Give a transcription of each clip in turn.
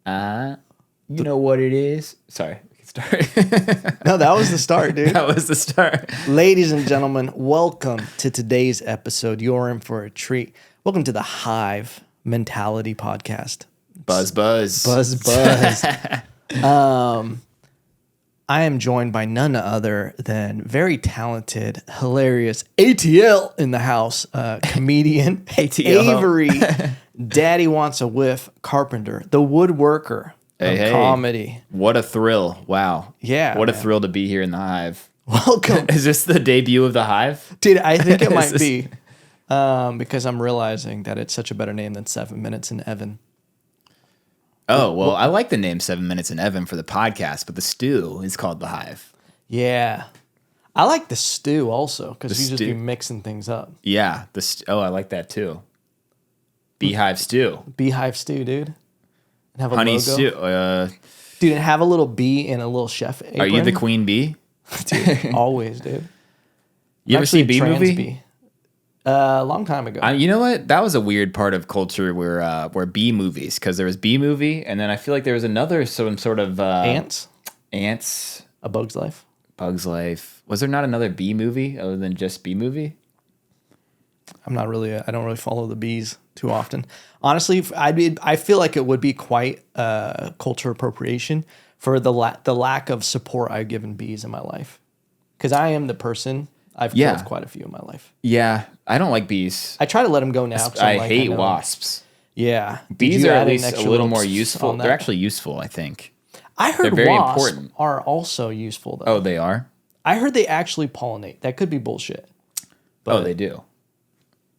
You know what it is. Sorry, we can start. No, that was the start, dude. That was the start. Ladies and gentlemen, welcome to today's episode. You're in for a treat. Welcome to the Hive Mentality Podcast. Buzz, buzz. Buzz, buzz. I am joined by none other than very talented, hilarious ATL in the house, comedian ATL. Avery Daddy Wants a Whiff Carpenter, the woodworker of comedy. What a thrill. Wow. Yeah, What a man. thrill to be here in the Hive. Welcome. Is this the debut of the Hive? Dude, I think it might this- be because I'm realizing that it's such a better name than 7 Minutes in Evan. Oh, well, I like the name 7 Minutes in Evan for the podcast, but the stew is called the Hive. Yeah. I like the stew also because The you just be stew. mixing things up. Yeah. I like that too. Beehive stew. Beehive stew, dude. And have a Honey logo. stew. Dude, and have a little bee and a little chef apron. Are you the queen bee? Dude, always, dude. You ever Actually, see Bee trans Movie? bee. A long time ago. You know what? That was a weird part of culture where Bee movies, because there was Bee Movie, and then I feel like there was another some sort of Ants? Ants, A Bug's Life? Bug's Life. Was there not another Bee movie other than just Bee Movie? I don't really follow the bees too often. Honestly, I feel like it would be quite culture appropriation for the lack of support I've given bees in my life. Because I am the person, I've killed quite a few in my life. Yeah, I don't like bees. I try to let them go now. 'Cause I I'm like, hate know- wasps. Yeah. Did Bees you are add at an least a extra little more tss useful. on They're that? actually useful, I think. I heard they're very wasps important. are also useful though. Oh, they are? I heard they actually pollinate. That could be bullshit. Oh, they do.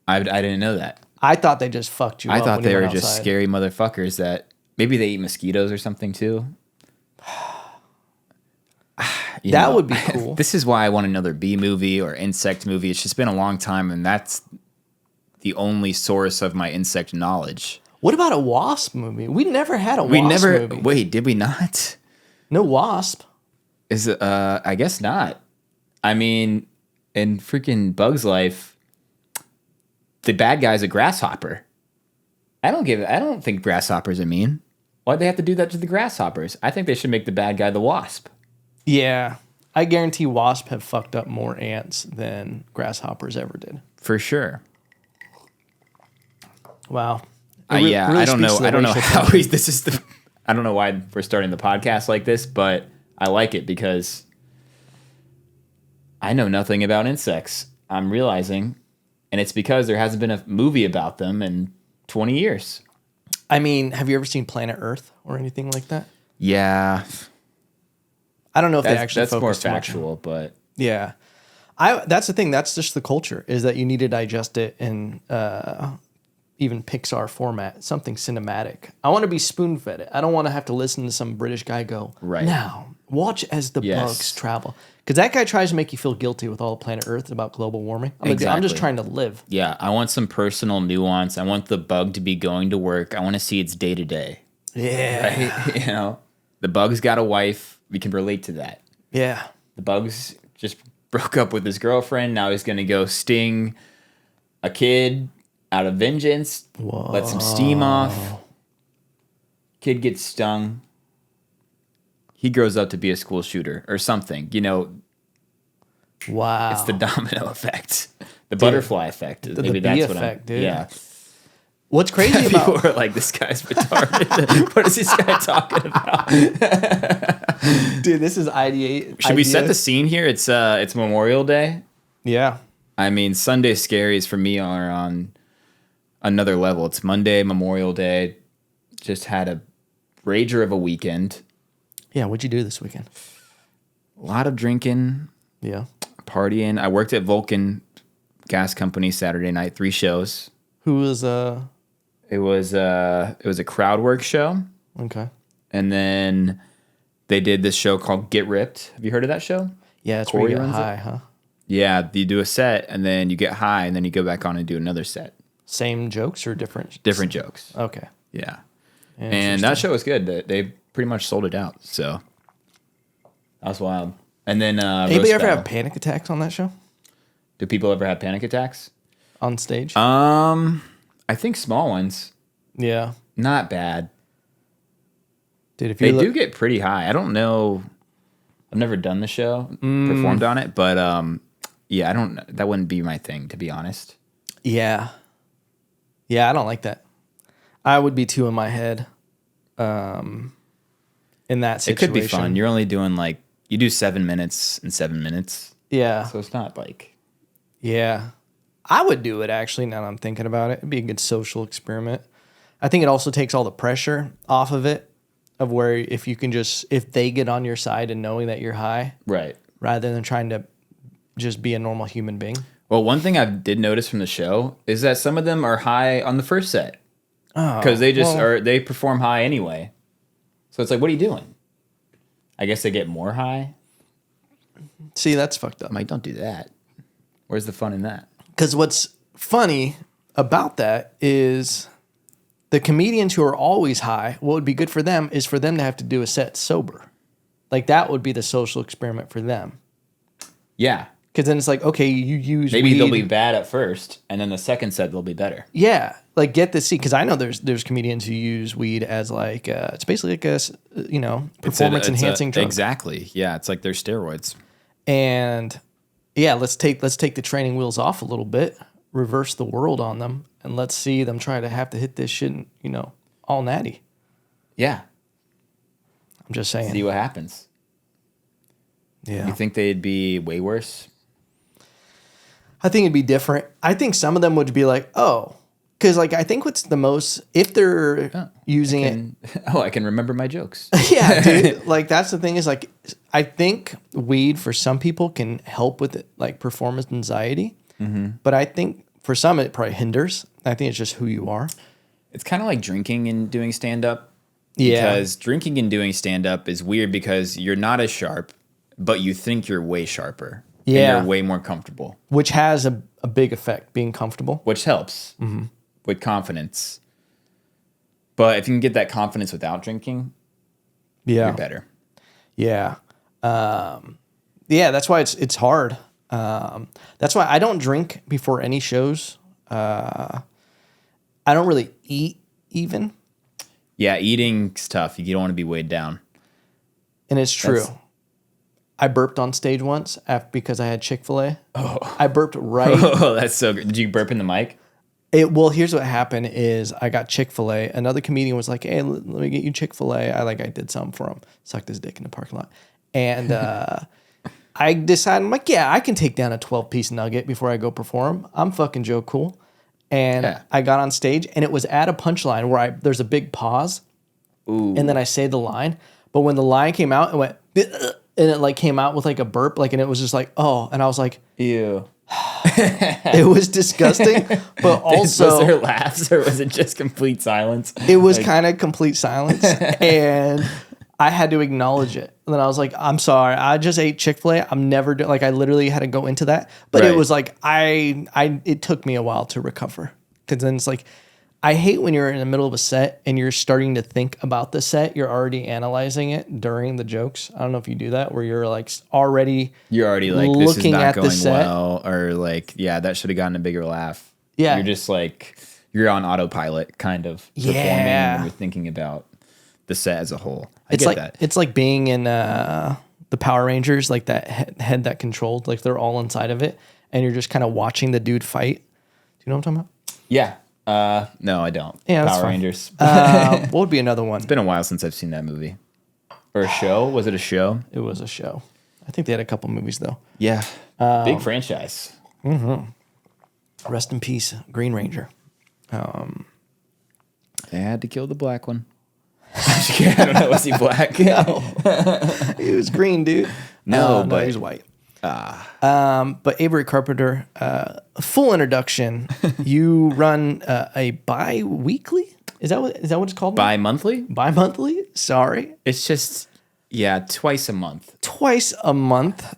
I didn't know that. I thought they just fucked you I up thought when they you were went just outside. scary motherfuckers that maybe they eat mosquitoes or something too. You That know, would be cool. This is why I want another bee movie or insect movie. It's just been a long time, and that's the only source of my insect knowledge. What about a wasp movie? We never had a wasp movie. Wait, did we not? No wasp. Is it? I guess not. I mean, in freaking Bug's Life, the bad guy's a grasshopper. I don't think grasshoppers are mean. Why'd they have to do that to the grasshoppers? I think they should make the bad guy the wasp. Yeah. I guarantee wasps have fucked up more ants than grasshoppers ever did. For sure. Wow. Really I don't speaks know. to the I don't know racial how tension. I don't know why we're starting the podcast like this, but I like it because I know nothing about insects. I'm realizing, and it's because there hasn't been a movie about them in 20 years. I mean, have you ever seen Planet Earth or anything like that? Yeah, I don't know if they actually that's more focus too much on- factual, but Yeah. That's the thing. That's just the culture, is that you need to digest it in even Pixar format, something cinematic. I want to be spoon-fed it. I don't want to have to listen to some British guy go, Right. now, watch as the Yes. bugs travel. Because that guy tries to make you feel guilty with all of Planet Earth about global warming. I'm just Exactly. trying to live. yeah, I want some personal nuance. I want the bug to be going to work. I want to see its day to day. Yeah. You know, the bug's got a wife. We can relate to that. Yeah. The bug's just broke up with his girlfriend. Now he's going to go sting a kid out of vengeance. Whoa. Let some steam off. Kid gets stung. He grows up to be a school shooter or something. You know, Wow. it's the domino effect, the butterfly effect. The Maybe bee that's what effect, I'm. dude. Yeah. What's crazy People about are like, this guy's retarded. What is this guy talking about? dude? This is ideate. Should we set the scene here? It's Memorial Day. Yeah. I mean, Sunday scaries for me are on another level. It's Monday, Memorial Day. Just had a rager of a weekend. Yeah. What'd you do this weekend? A lot of drinking, Yeah. partying. I worked at Vulcan Gas Company Saturday night, 3 shows. Who was It was a crowd work show, okay? and then they did this show called Get Ripped. Have you heard of that show? Yeah, it's Corey where you get runs it? high, huh? Yeah, you do a set, and then you get high, and then you go back on and do another set. Same jokes or different? Different jokes. Okay. Yeah. And that show was good. They pretty much sold it out. So that was wild. And then Anybody roast ever battle. have panic attacks on that show? Do people ever have panic attacks? On stage? I think small ones. Yeah. Not bad. Dude, if They you do get pretty high. I don't know. I've never done the show, performed on it, but yeah, I don't. That wouldn't be my thing, to be honest. Yeah. Yeah, I don't like that. I would be too in my head in that situation. It could be fun. You're only doing like, you do 7 minutes and 7 minutes. Yeah. So it's not like. Yeah. I would do it, actually, now that I'm thinking about it. It'd be a good social experiment. I think it also takes all the pressure off of it, of where if you can just, if they get on your side and knowing that you're high. Right. Rather than trying to just be a normal human being. Well, one thing I did notice from the show is that some of them are high on the first set. Because they perform high anyway. So it's like, what are you doing? I guess they get more high. See, that's fucked up. I'm like, don't do that. Where's the fun in that? Because what's funny about that is the comedians who are always high, what would be good for them is for them to have to do a set sober. Like, that would be the social experiment for them. Yeah. Because then it's like, okay, you use maybe weed. They'll be bad at first, and then the second set they'll be better. Yeah, like get to see, because I know there's comedians who use weed as like it's basically like a performance enhancing drug. Exactly. Yeah, it's like their steroids. And yeah, let's take the training wheels off a little bit, reverse the world on them, and let's see them try to have to hit this shit, all natty. Yeah, I'm just saying. See what happens. Yeah, you think they'd be way worse? I think it'd be different. I think some of them would be like, oh, because like I think what's the most, if they're using it. Oh, I can remember my jokes. Yeah, dude. Like that's the thing is like, I think weed for some people can help with it, like performance anxiety. Mm-hmm. But I think for some it probably hinders. I think it's just who you are. It's kind of like drinking and doing stand-up. Yeah. Because drinking and doing stand-up is weird because you're not as sharp, but you think you're way sharper. Yeah. And you're way more comfortable. Which has a big effect, being comfortable. Which helps with confidence. But if you can get that confidence without drinking, you're better. Yeah. Yeah, that's why it's hard. That's why I don't drink before any shows. I don't really eat even. Yeah, eating's tough. You don't want to be weighed down. And it's true. I burped on stage once because I had Chick-fil-A. Oh. I burped right. Oh, that's so good. Did you burp in the mic? Well, here's what happened is I got Chick-fil-A. Another comedian was like, hey, let me get you Chick-fil-A. I did something for him. Sucked his dick in the parking lot. And I decided, I'm like, yeah, I can take down a 12-piece nugget before I go perform. I'm fucking Joe Cool. And I got on stage, and it was at a punchline where there's a big pause. Ooh. And then I say the line. But when the line came out, it went... And it like came out with like a burp, like, and it was just like, oh, and I was like, ew. It was disgusting, but also was there laughs or was it just complete silence? It was kind of complete silence, and I had to acknowledge it. And then I was like, I'm sorry, I just ate Chick-fil-A. I'm never like I literally had to go into that, but It was like it took me a while to recover, because then it's like. I hate when you're in the middle of a set and you're starting to think about the set. You're already analyzing it during the jokes. I don't know if you do that, where you're like already like, this is not going well, or like, yeah, that should have gotten a bigger laugh. Yeah, you're just like you're on autopilot, kind of performing when you're thinking about the set as a whole. I get that. It's like being in the Power Rangers, like that head that controlled, like they're all inside of it, and you're just kind of watching the dude fight. Do you know what I'm talking about? Yeah. No, I don't. Yeah, Power Rangers. What would be another one? It's been a while since I've seen that movie. Or a show? Was it a show? It was a show. I think they had a couple movies though. Yeah. Big franchise. Mm-hmm. Rest in peace, Green Ranger. They had to kill the black one. I don't know. Was he black? No. He was green, dude. No, but he was white. But Avery Carpenter, full introduction. You run a bi-weekly? Is that what it's called? Bi-monthly? Bi-monthly? Sorry. It's just, twice a month. Twice a month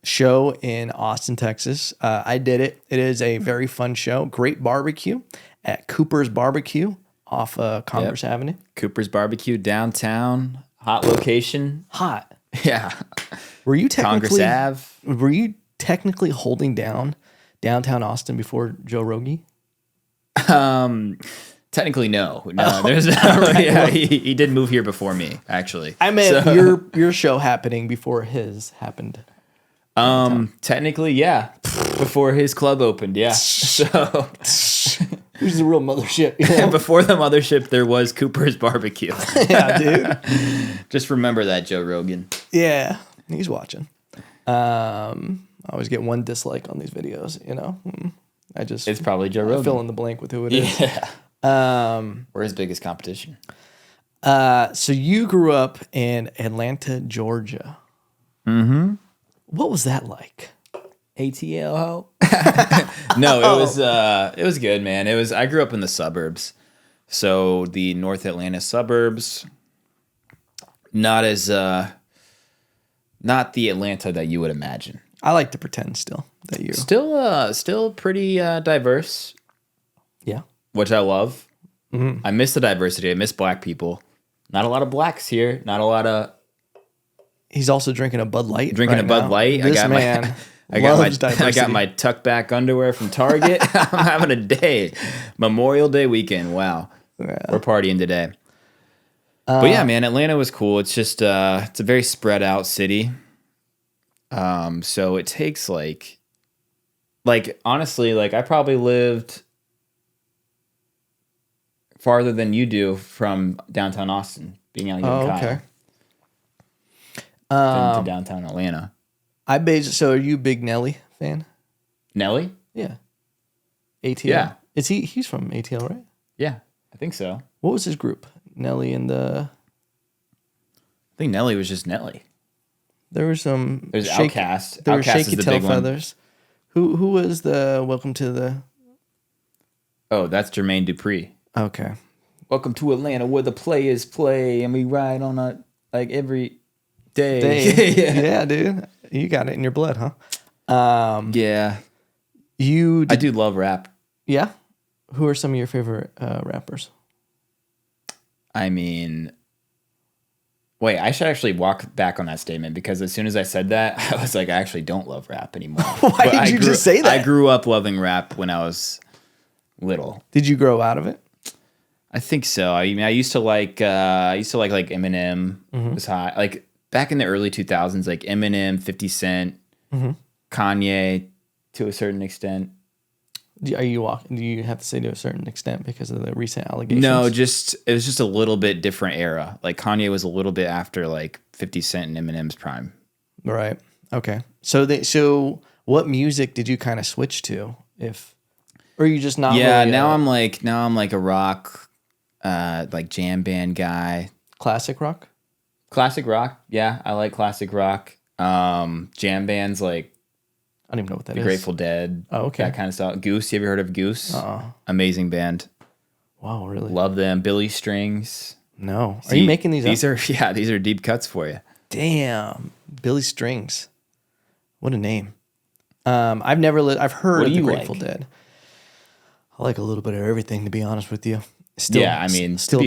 show in Austin, Texas. I did it. It is a very fun show. Great barbecue at Cooper's Barbecue off Congress Avenue. Cooper's Barbecue downtown. Hot location. Hot. Yeah. Were you technically Congress Ave? Were you technically holding down downtown Austin before Joe Rogie? Technically, no. There's no. Yeah, he did move here before me, actually. I meant your show happening before his happened. Technically, yeah. Before his club opened, yeah. So who's the real mothership? You know? before the mothership, there was Cooper's Barbecue. Yeah, dude. Just remember that, Joe Rogan. Yeah, he's watching. I always get one dislike on these videos. You know, it's probably Joe Rogan. Fill in the blank with who it is. Yeah. We're his biggest competition. So you grew up in Atlanta, Georgia. Mm-hmm. What was that like? ATL ho? No, it was good, man. I grew up in the suburbs. So the North Atlanta suburbs, not the Atlanta that you would imagine. I like to pretend still that you still pretty diverse. Yeah. Which I love. Mm-hmm. I miss the diversity. I miss black people. Not a lot of blacks here. Not a lot of. He's also drinking a Bud Light. Drinking a Bud Light. This man loves diversity. I got my tuck back underwear from Target. I'm having a day. Memorial Day weekend. Wow. Yeah. We're partying today. But yeah, man, Atlanta was cool. It's just it's a very spread out city. So it takes like honestly, like I probably lived farther than you do from downtown Austin, being out here in Kyle. Okay. To downtown Atlanta. So are you a big Nelly fan? Nelly? Yeah. ATL? Yeah. He's from ATL, right? Yeah, I think so. What was his group? Nelly and I think Nelly was just Nelly. There was some... There's Outkast. There were Outkast Shaky is the Tail big one. Feathers. Who was the Welcome to the... Oh, that's Jermaine Dupri. Okay. Welcome to Atlanta, where the players play, and we ride on every day. Yeah, dude. You got it in your blood, huh? Yeah. I do love rap. Yeah? Who are some of your favorite rappers? I mean... Wait, I should actually walk back on that statement because as soon as I said that, I was like, I actually don't love rap anymore. Why did you just say that? I grew up loving rap when I was little. Did you grow out of it? I think so. I mean, I used to like Eminem was hot. Like back in the early 2000s, like Eminem, 50 Cent, Kanye to a certain extent. Do you have to say to a certain extent because of the recent allegations? No, it was just a little bit different era. Like Kanye was a little bit after like 50 Cent and Eminem's prime. Right. Okay. So what music did you kind of switch to? Or you just not? Yeah. Really, now I'm like a rock, like jam band guy. Classic rock. Classic rock. Yeah, I like classic rock. Jam bands like. I don't even know what that is. The Grateful Dead. Oh, okay. That kind of stuff. Goose. You ever heard of Goose? Amazing band. Wow, really? Love them. Billy Strings. No. Are you making these up? These are deep cuts for you. Damn. Billy Strings. What a name. I've heard of the Grateful Dead. I like a little bit of everything, to be honest with you. To be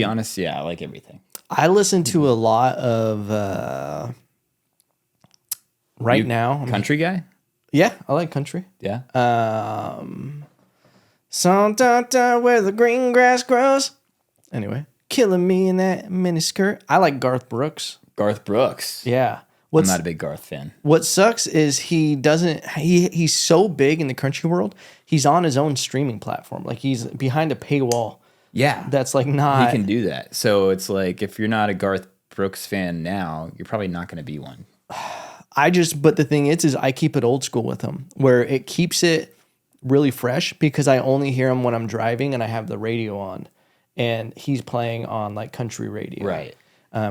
honest, I like everything. I listen to a lot of now. Country guy? Yeah, I like country. Yeah. Where the green grass grows. Anyway, killing me in that mini skirt. I like Garth Brooks. Garth Brooks. Yeah. I'm not a big Garth fan. What sucks is he's so big in the country world. He's on his own streaming platform. Like he's behind a paywall. Yeah. That's like not. He can do that. So it's like if you're not a Garth Brooks fan now, you're probably not going to be one. But the thing is I keep it old school with him, where it keeps it really fresh because I only hear him when I'm driving and I have the radio on, and he's playing on like country radio. Right.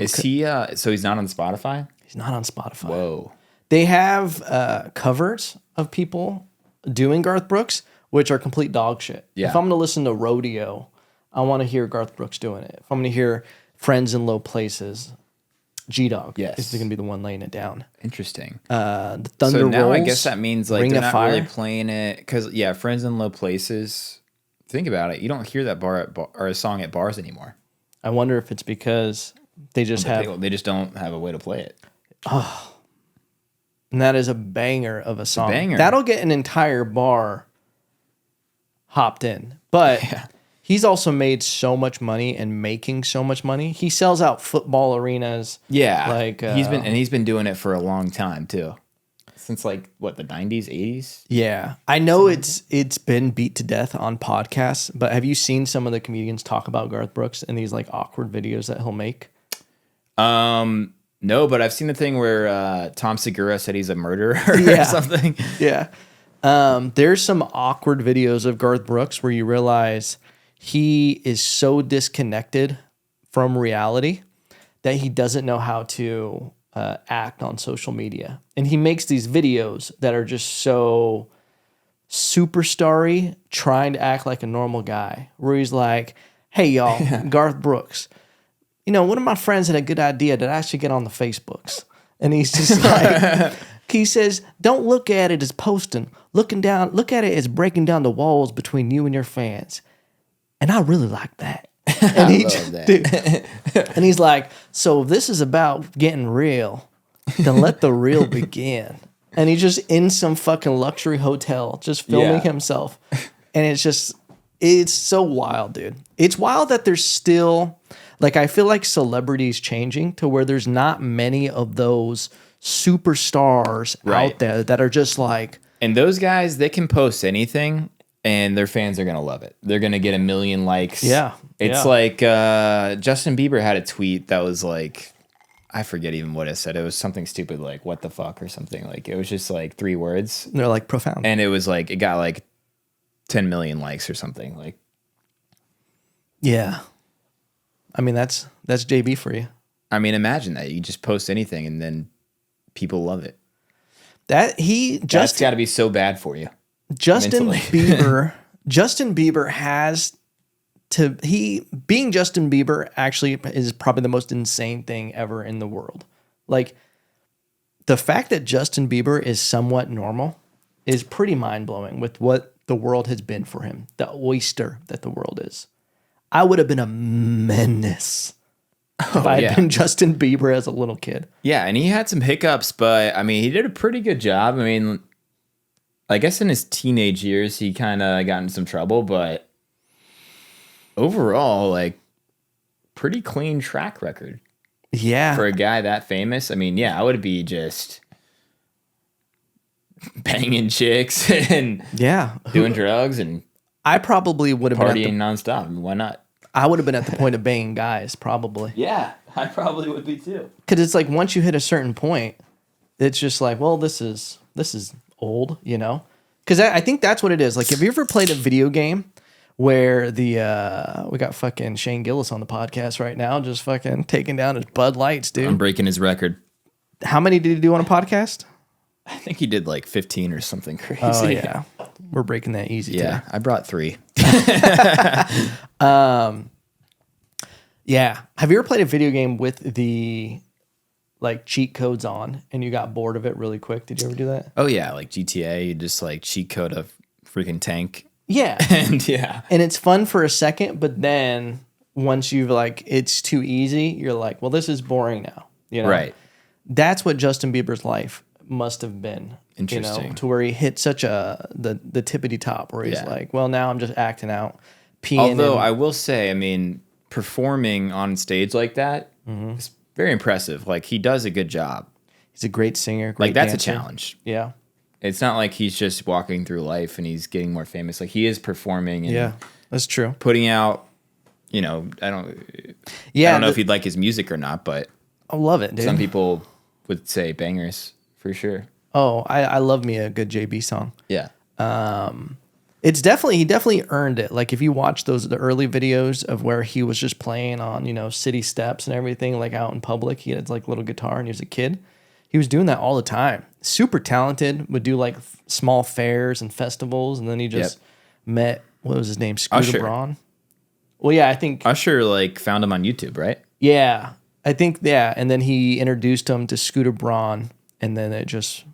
Is he? So he's not on Spotify? He's not on Spotify. Whoa. They have covers of people doing Garth Brooks, which are complete dog shit. Yeah. If I'm going to listen to Rodeo, I want to hear Garth Brooks doing it. If I'm going to hear Friends in Low Places, G-Dog is going to be the one laying it down. Interesting. The Thunder So now Rolls, I guess that means like Ring they're of not Fire. really playing it because Friends in Low Places. Think about it. You don't hear that or a song at bars anymore. I wonder if it's because they just they just don't have a way to play it. Oh, and that is a banger of a song. Banger. That'll get an entire bar hopped in. But He's also made so much money and making so much money. He sells out football arenas. Yeah, Like he's been doing it for a long time too, since like what, the 90s, 80s. Yeah, I know it's been beat to death on podcasts, but have you seen some of the comedians talk about Garth Brooks in these like awkward videos that he'll make? No, but I've seen the thing where Tom Segura said he's a murderer Yeah. or something. Yeah. There's some awkward videos of Garth Brooks where you realize he is so disconnected from reality that he doesn't know how to act on social media. And he makes these videos that are just so superstar-y, trying to act like a normal guy, where he's like, hey, y'all, Garth Brooks, you know, one of my friends had a good idea that I should get on the Facebooks. And he's just like, he says, don't look at it as posting. Look at it as breaking down the walls between you and your fans. And I really like that. And he and he's like, so if this is about getting real, then let the real begin. And he's just in some fucking luxury hotel, just filming himself. And it's so wild, dude. It's wild that there's still, like, I feel like celebrity's changing to where there's not many of those superstars out there that are just like. And those guys, they can post anything and their fans are going to love it. They're going to get 1 million likes. Yeah. It's like Justin Bieber had a tweet that was like, I forget even what it said. It was something stupid like, what the fuck or something. Like, it was just like 3 words. They're like profound. And it was like, it got like 10 million likes or something. Like, yeah. I mean, that's JB for you. I mean, imagine that. You just post anything and then people love it. That's got to be so bad for you. Justin mentally. Justin Bieber being Justin Bieber actually is probably the most insane thing ever in the world. Like, the fact that Justin Bieber is somewhat normal is pretty mind-blowing with what the world has been for him, the oyster that the world is. I would have been a menace if I had been Justin Bieber as a little kid. Yeah, and he had some hiccups, but I mean, he did a pretty good job. I mean, I guess in his teenage years, he kind of got in some trouble, but overall, like, pretty clean track record. Yeah. For a guy that famous. I mean, yeah, I would be just banging chicks and doing drugs and I probably would have partying nonstop. I mean, why not? I would have been at the point of banging guys, probably. Yeah, I probably would be too. Because it's like once you hit a certain point, it's just like, well, this is old, you know? Because I think that's what it is. Like, have you ever played a video game where we got fucking Shane Gillis on the podcast right now, just fucking taking down his Bud Lights, dude. I'm breaking his record. How many did he do on a podcast? I think he did like 15 or something crazy. Oh, yeah. We're breaking that easy, yeah, too. I brought 3. Yeah. Have you ever played a video game with the like cheat codes on and you got bored of it really quick? Did you ever do that? Oh, yeah. Like GTA, you just like cheat code a freaking tank. Yeah. And it's fun for a second, but then once you've like, it's too easy, you're like, well, this is boring now. You know? Right. That's what Justin Bieber's life must have been. Interesting. You know, to where he hit such the tippity top where he's like, well, now I'm just acting out. Although I will say, I mean, performing on stage like that is very impressive. Like, he does a good job. He's a great singer. Great dancer. That's a challenge. Yeah. It's not like he's just walking through life and he's getting more famous. Like, he is performing and that's true. Putting out, you know, I don't know if you'd like his music or not, but I love it, dude. Some people would say bangers for sure. Oh, I love me a good JB song. Yeah. He definitely earned it. Like, if you watch the early videos of where he was just playing on, you know, city steps and everything, like out in public, he had like little guitar and he was a kid. He was doing that all the time. Super talented, would do like small fairs and festivals. And then he just met, what was his name? Scooter Braun. Well, yeah, I think Usher like found him on YouTube, right? Yeah, I think, and then he introduced him to Scooter Braun and then it just.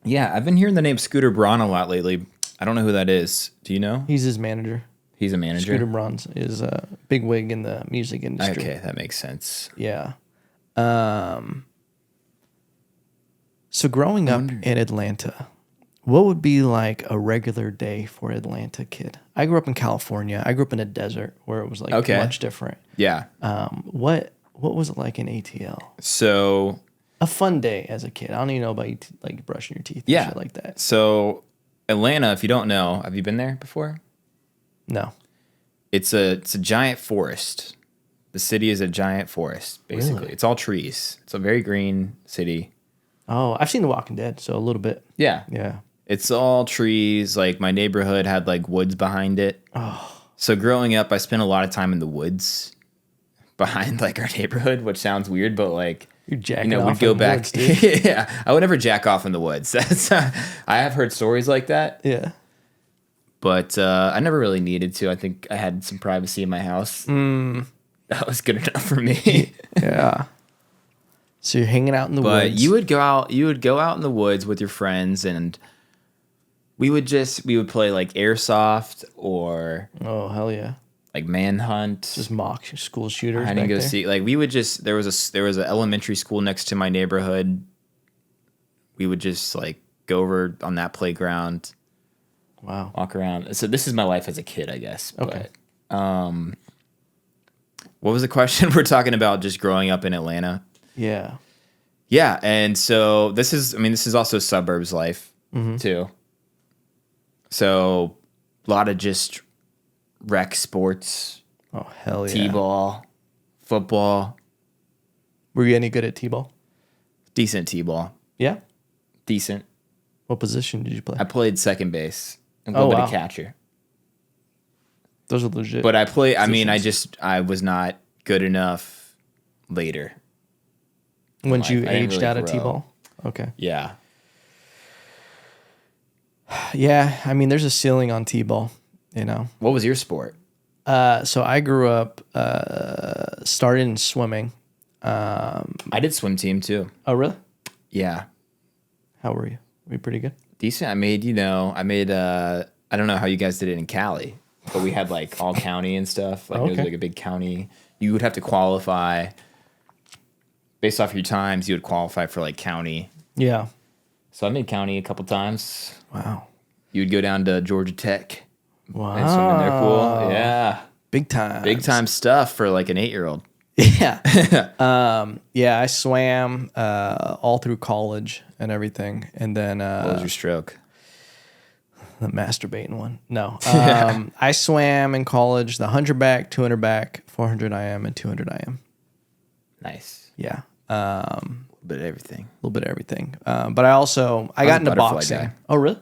Yeah, I've been hearing the name Scooter Braun a lot lately. I don't know who that is. Do you know? He's his manager. He's a manager? Scooter Braun is a big wig in the music industry. Okay, that makes sense. Yeah. So growing up in Atlanta, What would be like a regular day for Atlanta kid? I grew up in California. I grew up in a desert where it was like much different. Yeah. What was it like in ATL? So A fun day as a kid. I don't even know about you like brushing your teeth and shit like that. So Atlanta, if you don't know, have you been there before? No. It's a giant forest. The city is a giant forest, basically. Really? It's all trees. It's a very green city. Oh, I've seen The Walking Dead, so a little bit. Yeah. Yeah. It's all trees. Like my neighborhood had like woods behind it. Oh. So growing up, I spent a lot of time in the woods behind like our neighborhood, which sounds weird, but like You're jacking off we'd go in the back. woods, dude. Yeah, I would never jack off in the woods. That's I have heard stories like that. Yeah. But I never really needed to. I think I had some privacy in my house. That was good enough for me. Yeah. So you're hanging out in the But woods. you would go out in the woods with your friends, and we would play like airsoft or Oh, hell yeah. like manhunt. Just mock school shooters hide back and go there. seek. Like we would just there was an elementary school next to my neighborhood. We would just like go over on that playground. Wow. Walk around. So this is my life as a kid, I guess. Okay. But what was the question? We're talking about just growing up in Atlanta. Yeah. Yeah, and so this is also suburbs life too. So a lot of just rec sports, Oh, hell yeah. t-ball, football, Were you any good at t-ball? decent t-ball, Yeah. decent. What position did you play? I played second base, a Oh, little bit wow. of catcher. Those are legit. But I positions. I was not good enough later. Once life. you I didn't aged really out of grow. t-ball? Okay. Yeah. Yeah. I mean, there's a ceiling on t-ball, you know? What was your sport? So I grew up, started in swimming. I did swim team too. Oh, really? Yeah. How were you? Were you pretty good? Decent. I don't know how you guys did it in Cali, but we had like all county and stuff. Like it was Okay. like a big county. You would have to qualify based off your times. You would qualify for like county. Yeah. So I made county a couple times. Wow. You would go down to Georgia Tech Wow. and swim in their pool. Yeah. Big time. Big time stuff for like an 8-year-old. Yeah. Yeah, I swam all through college and everything. And then What was your stroke? the masturbating one. No. I swam in college, the 100 back, 200 back, 400 IM, and 200 IM. Nice. Yeah. A bit of everything. A little bit of everything. But I got was into a butterfly boxing. guy. Oh, really?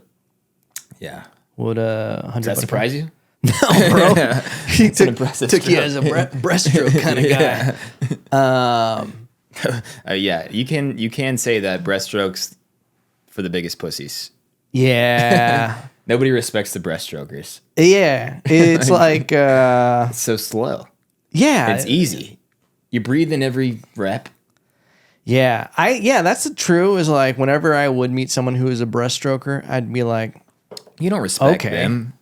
Yeah. Would 100 Does that surprise you? No, bro. He an impressive took you stroke. as a breaststroke kind of guy. Yeah, you can say that breaststrokes for the biggest pussies. Yeah. Nobody respects the breaststrokers. Yeah. It's like, It's so slow. yeah. It's easy. You breathe in every rep. Yeah. That's true. Is like whenever I would meet someone who is a breaststroker, I'd be like, You don't respect Okay. them.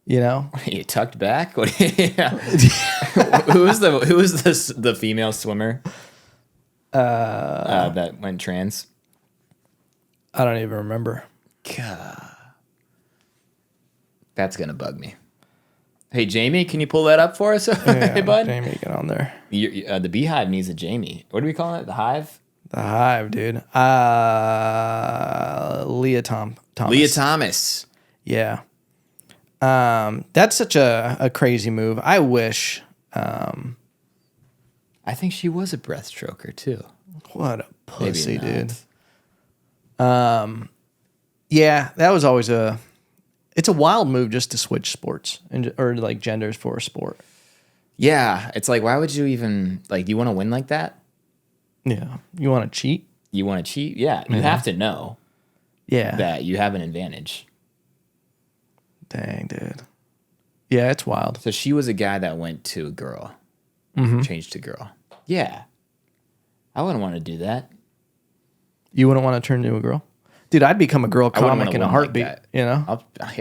you know, You tucked back. What? Who was the female swimmer? That went trans. I don't even remember. God. That's gonna bug me. Hey Jamie, can you pull that up for us? Yeah, Hey bud. Jamie, get on there. The beehive needs a Jamie. What do we call it? The hive? The Hive, dude. Leah Thomas. Leah Thomas. Yeah. That's such a crazy move. I wish. I think she was a breaststroker too. What a Maybe pussy, not. dude. Yeah, that was always it's a wild move just to switch sports or like genders for a sport. Yeah, it's like, why would you even like? Do you want to win like that? Yeah. You want to cheat? You want to cheat? Yeah, you have to know Yeah. that you have an advantage. Dang, dude. Yeah, it's wild. So she was a guy that went to a girl, changed to girl. Yeah, I wouldn't want to do that. You wouldn't want to turn into a girl? Dude, I'd become a girl I wouldn't comic wanna in a win like heartbeat, that. you know?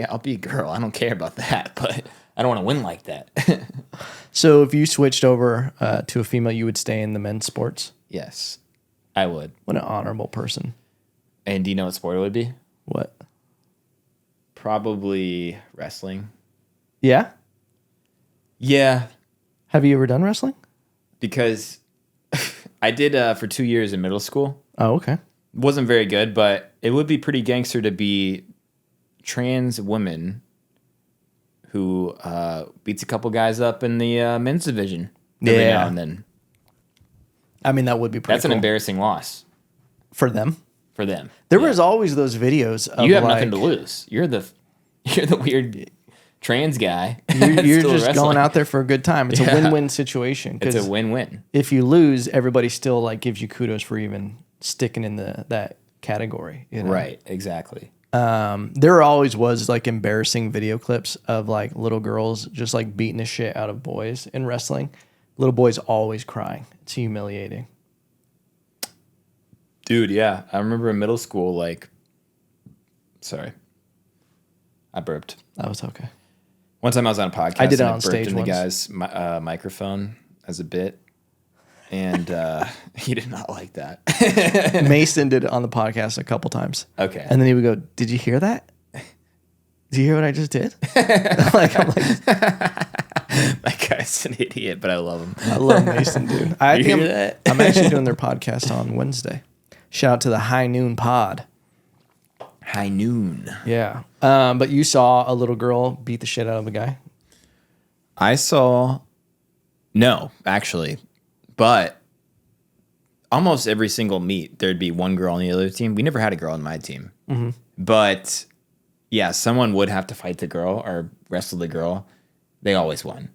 I'll be a girl. I don't care about that, but I don't want to win like that. So if you switched over to a female, you would stay in the men's sports? Yes, I would. What an honorable person. And do you know what sport it would be? What? Probably wrestling. Yeah. Yeah, Have you ever done wrestling? because I did for 2 years in middle school. Oh, okay. Wasn't very good, but it would be pretty gangster to be trans woman who beats a couple guys up in the men's division every Yeah. now and then. I mean, that would be pretty That's an cool embarrassing loss for them. for them. There was always those videos of You have like, nothing to lose. You're the weird trans guy. You're Still just wrestling. going out there for a good time. It's a win-win situation. It's 'Cause a win-win. if you lose, everybody still like gives you kudos for even sticking in that category. You know? Right, exactly. There always was like embarrassing video clips of like little girls just like beating the shit out of boys in wrestling. Little boys always crying. It's humiliating. Dude, yeah. I remember in middle school, like, sorry. I burped. That was okay. One time I was on a podcast. I did it and on burped stage in once. the guy's microphone as a bit. And he did not like that. Mason did it on the podcast a couple times. Okay. And then he would go, "Did you hear that? Did you hear what I just did?" I'm like, That guy's an idiot, but I love him. I love Mason, dude. I You think hear that? I'm actually doing their podcast on Wednesday. Shout out to the High Noon Pod. High noon. Yeah. But you saw a little girl beat the shit out of a guy. I saw, no, actually, but almost every single meet, there'd be one girl on the other team. We never had a girl on my team. Mm-hmm. But yeah, someone would have to fight the girl or wrestle the girl. They always won.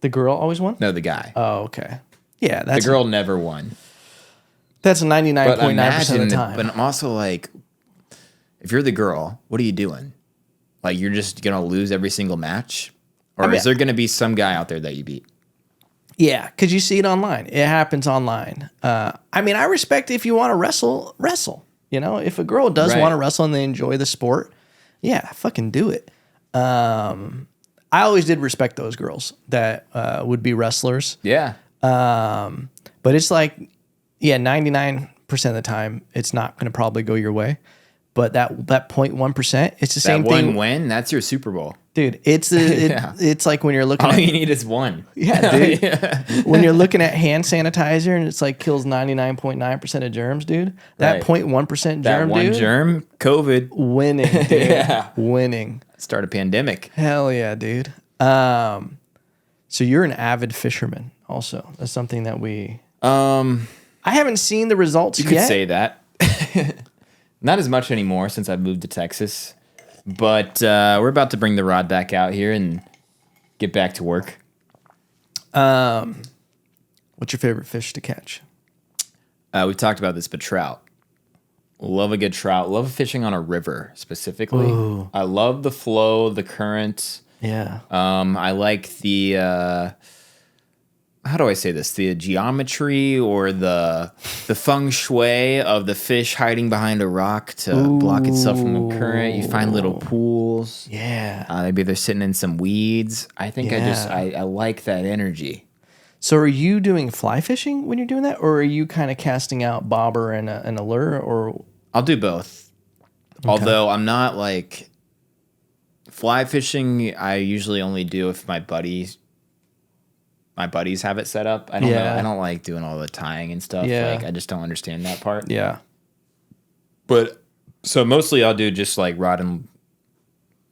The girl always won? No, the guy. Oh, okay. Yeah, The that's girl never won. that's But 99.9% of the time. But I'm also like, if you're the girl, what are you doing? Like, you're just going to lose every single match? Or is there going to be some guy out there that you beat? Yeah, because you see it online. It happens online. I mean, I respect if you want to wrestle. You know, if a girl does Right. want to wrestle and they enjoy the sport, yeah, fucking do it. I always did respect those girls that would be wrestlers. Yeah. But it's like, yeah, 99% of the time, it's not going to probably go your way. But that 0.1%, it's the same That one thing. win, that's your Super Bowl. Dude, Yeah. it's like when you're looking All at you need is one. yeah, dude. When you're looking at hand sanitizer and it's like kills 99.9% of germs, dude. That Right. 0.1% That germ, one dude. germ, COVID, Winning, dude. Yeah. Winning. start a pandemic. Hell yeah, dude. So you're an avid fisherman also. That's something that I haven't seen the results You yet. could say that. Not as much anymore since I moved to Texas. But we're about to bring the rod back out here and get back to work. What's your favorite fish to catch? We talked about this, but trout. Love a good trout. Love fishing on a river specifically. Ooh. I love the flow, the current. Yeah. I like the how do I say this? The geometry or the feng shui of the fish hiding behind a rock to block itself from the current. You find little pools. Yeah. Maybe they're sitting in some weeds. I think Yeah. I like that energy. So are you doing fly fishing when you're doing that, or are you kind of casting out bobber and a lure, or I'll do both. Although I'm not like fly fishing. I usually only do if my buddies have it set up. I don't know. I don't like doing all the tying and stuff. Yeah. Like I just don't understand that part. yeah? But so mostly I'll do just like rod and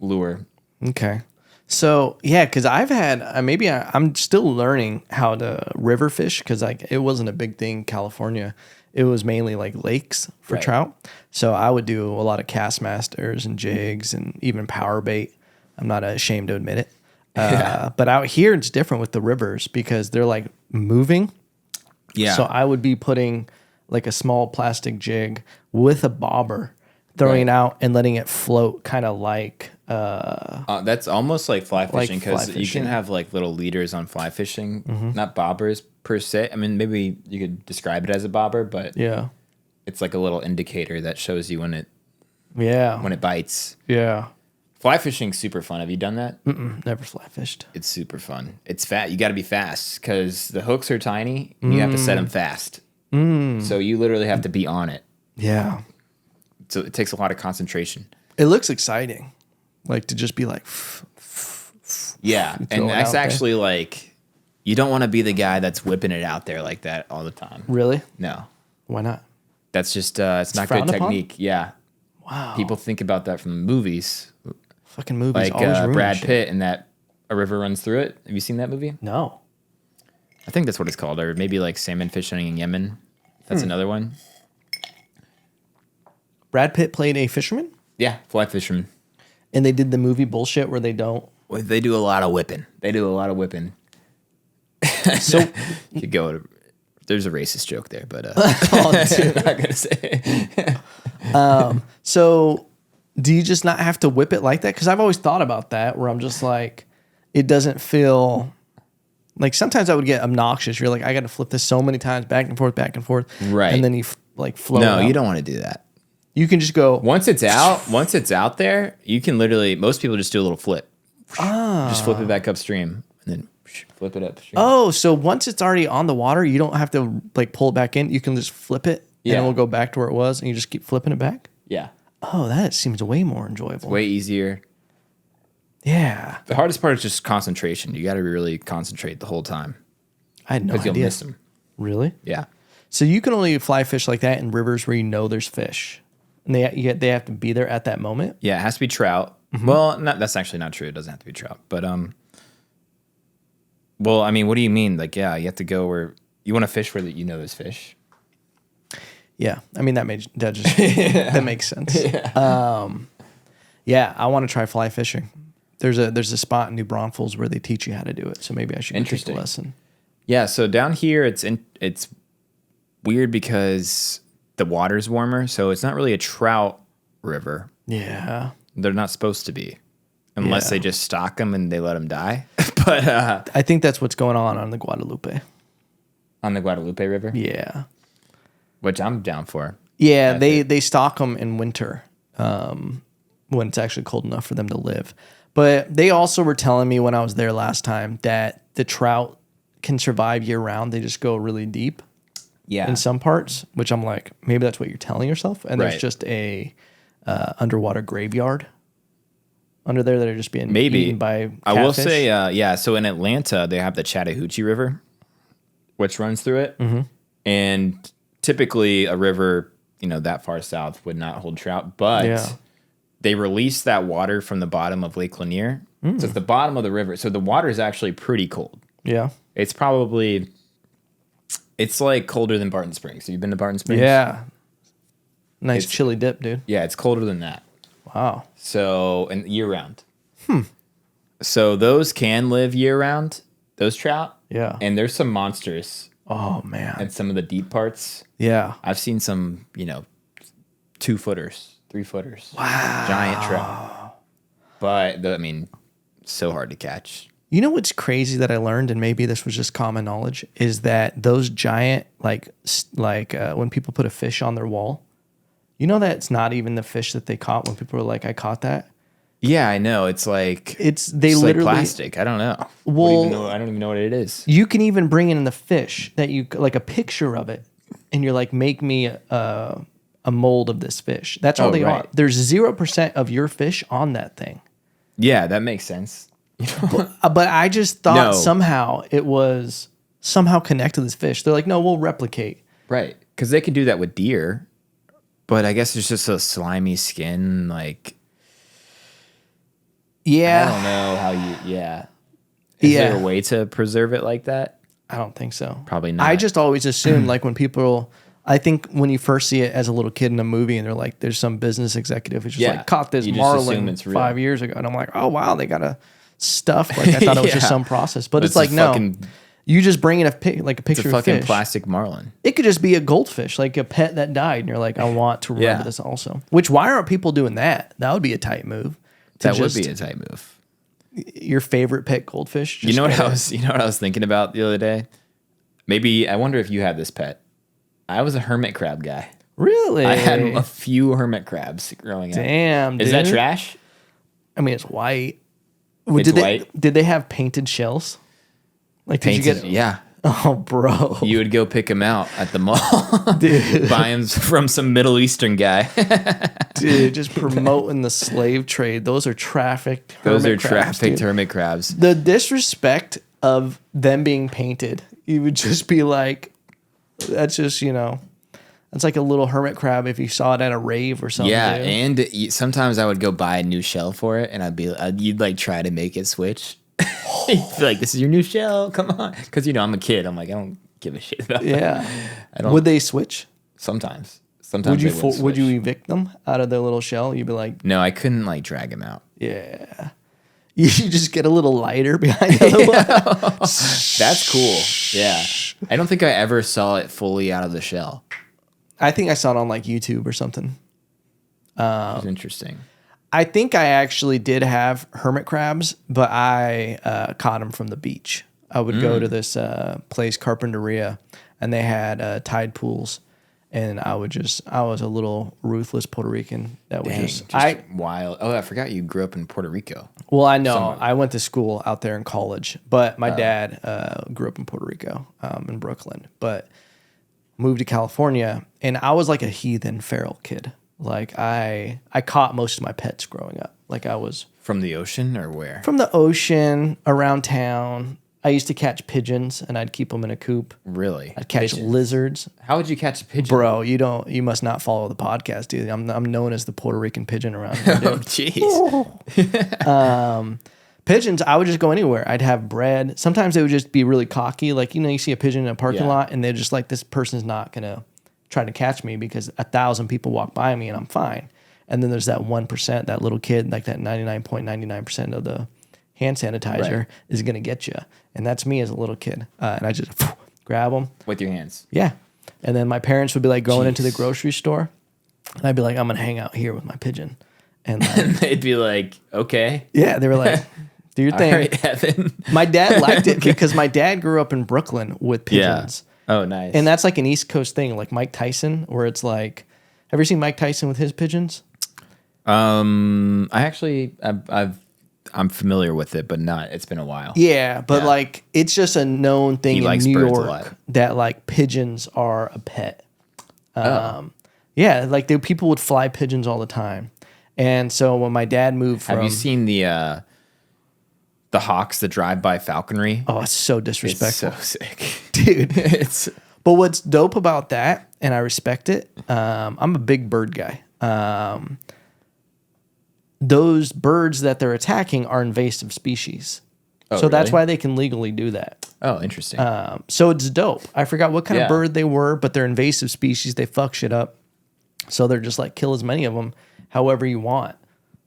lure. Okay. So yeah, because I've had I'm still learning how to river fish because like it wasn't a big thing in California. It was mainly like lakes for Right. trout. So I would do a lot of Castmasters and jigs and even power bait. I'm not ashamed to admit it. But out here it's different with the rivers because they're like moving. Yeah. So I would be putting like a small plastic jig with a bobber, throwing it out and letting it float, kind of like that's almost like fly Like fishing fly because you fishing. can have like little leaders on fly fishing, not bobbers per se. I mean, maybe you could describe it as a bobber, but yeah, it's like a little indicator that shows you when it bites. yeah. Fly fishing's super fun. Have you done that? Never fly fished. It's super fun. It's fat. You got to be fast because the hooks are tiny and you have to set them fast. So you literally have to be on it. Yeah, So it takes a lot of concentration. it looks exciting. Like to just be like, Yeah, throw and it that's out there. actually like, you don't want to be the guy that's whipping it out there like that all the time. really? No, Why not? that's just it's not good frowned upon? technique. Yeah, Wow. people think about that from movies, Fucking movies like always ruin Brad shit. Pitt and that A River Runs Through It. Have you seen that movie? No. I think that's what it's called, or maybe like Salmon Fishing in Yemen. That's another one. Brad Pitt played a fisherman, Yeah, fly fisherman. and they did the movie bullshit where they don't. Well, they do a lot of whipping. So You could go. There's a racist joke there, but Oh, dude. I'm not gonna say. So, do you just not have to whip it like that? Because I've always thought about that, where I'm just like, it doesn't feel like sometimes I would get obnoxious. You're like, I got to flip this so many times, back and forth, Right. and then you like float. No, it out. you don't want to do that. You can just go. Once it's out there, you can literally. Most people just do a little flip. Just flip it back upstream, and then flip it upstream. Oh, so once it's already on the water, you don't have to like pull it back in. You can just flip it, and Yeah. it will go back to where it was, and you just keep flipping it back. Yeah, Oh, that seems way more enjoyable. way easier. Yeah, The hardest part is just concentration. You got to really concentrate the whole time I had no because you'll idea. miss them. Really? Yeah. So you can only fly fish like that in rivers where you know there's fish, and they have to be there at that moment. Yeah, it has to be trout. Well, that's actually not true. It doesn't have to be trout. But well, I mean, what do you mean? Like, yeah, you have to go where you want to fish where you know there's fish. Yeah, I mean that makes sense. Yeah, I want to try fly fishing. There's a spot in New Braunfels where they teach you how to do it. So maybe I should go take a Interesting. lesson. Yeah, so down here it's weird because the water's warmer, so it's not really a trout river. Yeah. They're not supposed to be, unless Yeah. they just stock them and they let them die. But I think that's what's going on the Guadalupe. on the Guadalupe River, Yeah. which I'm down for. Yeah, they stock them in winter when it's actually cold enough for them to live. But they also were telling me when I was there last time that the trout can survive year round. They just go really deep Yeah, in some parts, which I'm like, maybe that's what you're telling yourself. And there's Right. just a underwater graveyard under there that are just being maybe eaten by catfish. I will say, yeah. So in Atlanta, they have the Chattahoochee River, which runs through it, and typically a river, that far south would not hold trout, but Yeah. they release that water from the bottom of Lake Lanier. So it's the bottom of the river. So the water is actually pretty cold. Yeah. It's like colder than Barton Springs. Have you been to Barton Springs? Yeah. Nice chili dip, dude. Yeah, it's colder than that. Wow. So, and year round. So those can live year round, those trout. Yeah. And there's some monsters Oh, man. at some of the deep parts. Yeah. I've seen some, 2-footers, 3-footers. Wow. Giant trout. But, so hard to catch. You know what's crazy that I learned, and maybe this was just common knowledge, is that those giant, like when people put a fish on their wall, you know that it's not even the fish that they caught when people are like, I caught that? Yeah, I know. It's like They like literally plastic. I don't know. Well- I don't even know what it is. You can even bring in the fish that you like a picture of it, and you're like, make me a mold of this fish. That's all Oh, they right. are. There's 0% of your fish on that thing. Yeah, that makes sense. But I just thought No. somehow it was somehow connected to this fish. They're like, no, we'll replicate. Right. Because they could do that with deer, but I guess it's just a slimy skin. Like, Yeah. I don't know how yeah. Is there a way to preserve it like that? I don't think so. Probably not. I just always assumed like when people, I think when you first see it as a little kid in a movie and they're like, there's some business executive who's just Yeah. like caught this You just assume marlin it's real. 5 years ago. And I'm like, oh, wow, they got a stuff. Like I thought it was just Yeah. some process, but it's a like, no, fucking- you just bring in a like a It's a picture of fucking fish. plastic marlin. It could just be a goldfish, like a pet that died. And you're like, I want to remember Yeah. this also. Which, why aren't people doing that? That would be a tight move. to That would just- be a tight move. your favorite pet goldfish. Just You know what go I there. was? You know what I was thinking about the other day? Maybe I wonder if you had this pet. I was a hermit crab guy. Really? I had a few hermit crabs growing up. Damn, Is that dude. trash? I mean, it's white. It's did white. Did they have painted shells? Like, did you Painted, get? yeah. Oh, bro. You would go pick them out at the mall, Dude. buy them from some Middle Eastern guy. Dude, just promoting the slave trade. Those are trafficked Those are hermit crabs, trafficked dude. hermit crabs. The disrespect of them being painted, you would just be like, that's just, that's like a little hermit crab if you saw it at a rave or something. Yeah, dude. and sometimes I would go buy a new shell for it, and you'd like try to make it switch. You'd be like, "This is your new shell, come on!" Because I'm a kid. I'm like, I don't give a shit about Yeah. that. I don't. Would they switch? Sometimes Would they would would you switch. evict them out of their little shell? You'd be like, No, I couldn't like drag them out. yeah. You just get a little lighter behind the other one. That's cool. Yeah, I don't think I ever saw it fully out of the shell. I think I saw it on like YouTube or something. It's interesting. I think I actually did have hermit crabs, but I caught them from the beach. I would go to this place, Carpinteria, and they had tide pools. And I was a little ruthless Puerto Rican that would Wild. Oh, I forgot you grew up in Puerto Rico. Well, I know. I went to school out there in college, but my dad grew up in Puerto Rico, in Brooklyn, but moved to California, and I was like a heathen feral kid. Like I caught most of my pets growing up. Like I was From the ocean or where? from the ocean, around town. I used to catch pigeons, and I'd keep them in a coop. Really? I'd catch Pigeons. lizards. How would you catch a pigeon? Bro, you must not follow the podcast, dude. I'm known as the Puerto Rican pigeon around here, dude. Oh, jeez. Pigeons, I would just go anywhere. I'd have bread. Sometimes they would just be really cocky. Like, you see a pigeon in a parking lot and they're just like, this person's not going to try to catch me because 1,000 people walk by me and I'm fine. And then there's that 1%, that little kid, like that 99.99% of the hand sanitizer is going to get you. And that's me as a little kid. And I just grab them. With your hands. Yeah. And then my parents would be like going into the grocery store. And I'd be like, I'm going to hang out here with my pigeon. And like, And they'd be like, okay. yeah, they were like, do your thing. All right, Evan. My dad liked it because my dad grew up in Brooklyn with pigeons. Oh, nice. And that's like an East Coast thing, like Mike Tyson, where it's like, have you seen Mike Tyson with his pigeons? I'm familiar with it, but it's been a while. Yeah, but like it's just a known thing in likes New birds a York lot. that like pigeons are a pet. Yeah, like people would fly pigeons all the time. And so when my dad moved from, Have you seen the hawks that drive by falconry? oh, it's so It's disrespectful, so sick. dude. It's But what's dope about that, and I respect it, I'm a big bird guy. Those birds that they're attacking are invasive species. So that's really? why they can legally do that. Oh, interesting. So it's dope. I forgot what kind of Yeah. bird they were, but they're invasive species. They fuck shit up. So they're just like, kill as many of them however you want.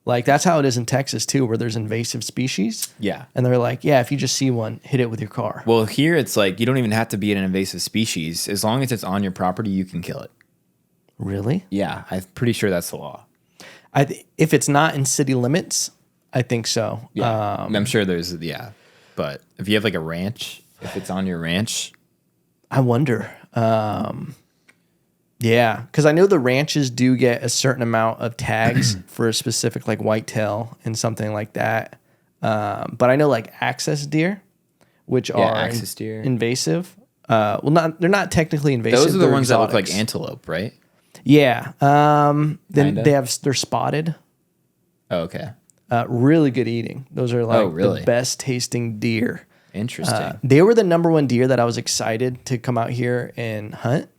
Like that's how it is in Texas too, where there's invasive species. Yeah. And they're like, yeah, if you just see one, hit it with your car. Well, here it's like you don't even have to be an invasive species. As long as it's on your property, you can kill it. Really? Yeah, I'm pretty sure that's the law. If it's not in city limits, I think so. Yeah, I'm sure there's but if you have like a ranch, if it's on your ranch, I wonder. Yeah, because I know the ranches do get a certain amount of tags for a specific like whitetail and something like that. But I know like access deer, which are access deer. invasive. They're not technically invasive. those are the they're ones that look like exotics. antelope, right? Yeah. Then Kinda. they're spotted. Oh, okay. Really good eating. Those are like really? the best tasting deer. Interesting. They were the number one deer that I was excited to come out here and hunt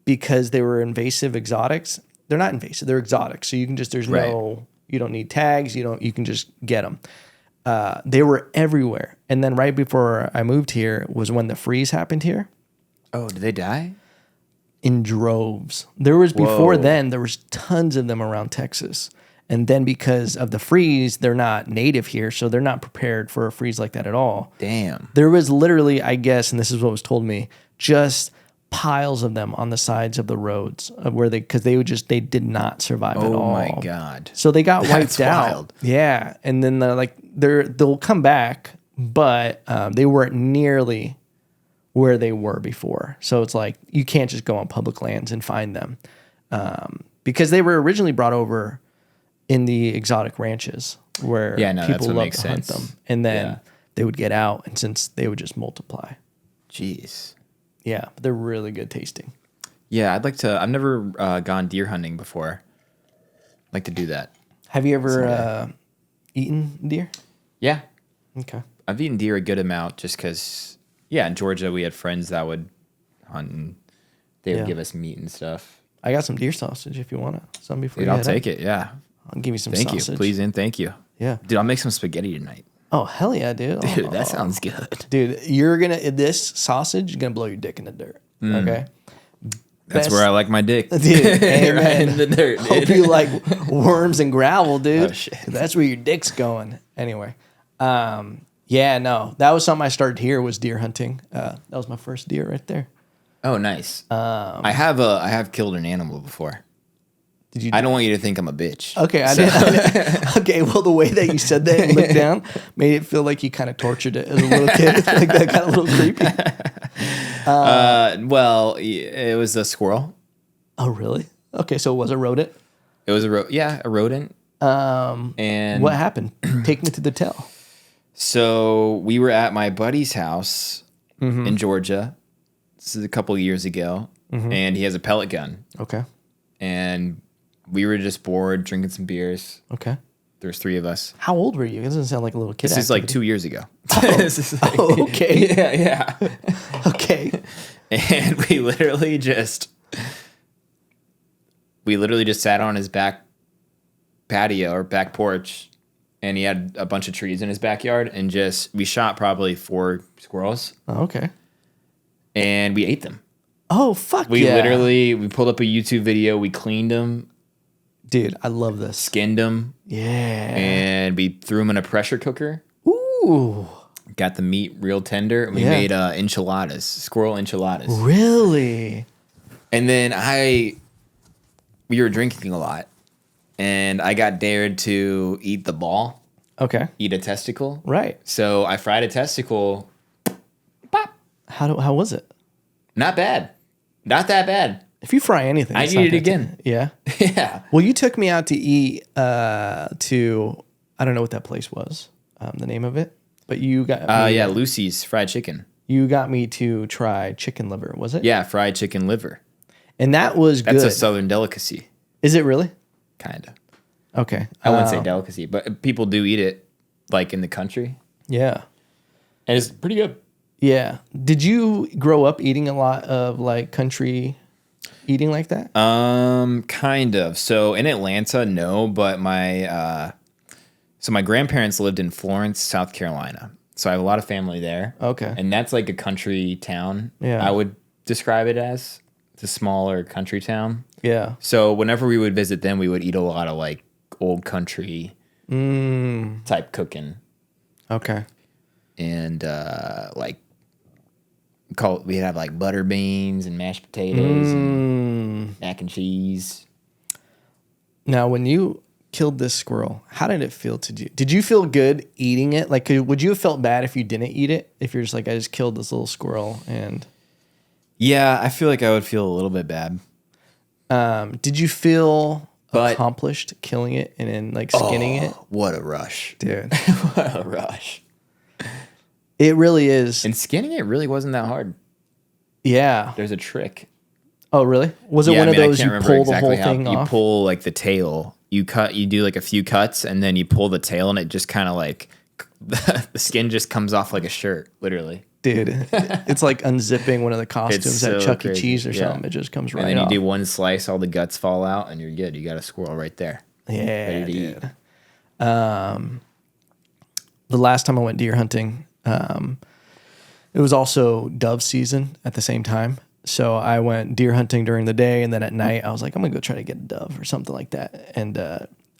because they were invasive exotics. They're not invasive; they're exotic. So you can just you don't need tags. You can just get them. They were everywhere, and then right before I moved here was when the freeze happened here Oh, did they die? in droves. There was before Whoa. then there was tons of them around Texas. And then because of the freeze, they're not native here, so they're not prepared for a freeze like that at all. Damn. There was literally, I guess, and this is what was told me, just piles of them on the sides of the roads where they did not survive at all. Oh my god. So they got wiped That's out. wild. Yeah, and then they'll come back, but they weren't nearly where they were before. So it's like you can't just go on public lands and find them because they were originally brought over in the exotic ranches where Yeah, no, that's people what love makes to hunt sense. them. And then they would get out, and since they would just multiply. Jeez. Yeah, but they're really good tasting. Yeah, I'd like to. I've never gone deer hunting before. I'd like to do that. Have you ever eaten deer? Yeah. Okay. I've eaten deer a good amount just because, in Georgia we had friends that would hunt and they would give us meat and stuff. I got some deer sausage if you want it. Some before Dude, I'll take it, yeah. I'll give you some Thank sausage. you, please and thank you. Yeah. Dude, I'll make some spaghetti tonight. Oh, hell yeah, dude. Dude, that sounds good. Dude, this sausage is going to blow your dick in the dirt, okay? That's where I like my dick. Dude, right amen. in the dirt, dude. Hope you like worms and gravel, dude. Oh, shit. That's where your dick's going. Anyway. Yeah, no. That was something I started here was deer hunting. That was my first deer right there. Oh, nice. I have killed an animal before. Did you? I don't want you to think I'm a bitch. Okay, I did. Okay, well, the way that you said that and looked down made it feel like you kind of tortured it as a little kid. Like that got a little creepy. Well, it was a squirrel. Oh, really? Okay, so it was a rodent. It was a rodent. And What happened? Take me to the tell. So we were at my buddy's house in Georgia. This is a couple of years ago, and he has a pellet gun. Okay. And we were just bored, drinking some beers. Okay. There's 3 of us. How old were you? It doesn't sound like a little kid. This is like 2 years ago. This is like, oh, okay. Yeah. Okay. And we literally just sat on his back patio or back porch, and he had a bunch of trees in his backyard, and we shot probably 4 squirrels. Oh, okay. And we ate them. Oh, fuck We yeah. we pulled up a YouTube video, we cleaned them, Dude, I love this. skinned them, Yeah. and we threw them in a pressure cooker. Ooh. Got the meat real tender, and we made enchiladas, squirrel enchiladas. Really? And then we were drinking a lot, and I got dared to eat the ball, Okay. eat a testicle. Right. So I fried a testicle. Pop. How was it? Not bad. Not that bad. If you fry anything, I it's eat not it that again. good. Yeah. Yeah. Well, you took me out to eat to I don't know what that place was, the name of it, but you got me, Lucy's fried chicken. You got me to try chicken liver, was it? Yeah, fried chicken liver. And that was good. That's a southern delicacy. Is it really? Kind of. Okay. I wouldn't say delicacy, but people do eat it like in the country. Yeah. And it's pretty good. Yeah. Did you grow up eating a lot of like country eating like that? Kind of. So in Atlanta, no, but my grandparents lived in Florence, South Carolina. So I have a lot of family there. Okay. And that's like a country town. Yeah. I would describe it as. It's a smaller country town. Yeah. So whenever we would visit them, we would eat a lot of like old country type cooking. Okay. And we'd have like butter beans and mashed potatoes and mac and cheese. Now, when you killed this squirrel, how did it feel to you? Did you feel good eating it? Like, would you have felt bad if you didn't eat it? If you're just like, I just killed this little squirrel and... Yeah, I feel like I would feel a little bit bad. Did you feel accomplished killing it and then like skinning it? What a rush. Dude. What a rush. It really is. And skinning it really wasn't that hard. Yeah. There's a trick. Oh, really? Was it one of those you pull the whole thing off? You pull like the tail. You do like a few cuts and then you pull the tail and it just kind of like the skin just comes off like a shirt, literally. Dude, it's like unzipping one of the costumes at Chuck E. Cheese or something. It just comes right off. And then you do one slice, all the guts fall out, and you're good. You got a squirrel right there. Yeah, dude. The last time I went deer hunting, it was also dove season at the same time. So I went deer hunting during the day, and then at night I was like, I'm going to go try to get a dove or something like that. And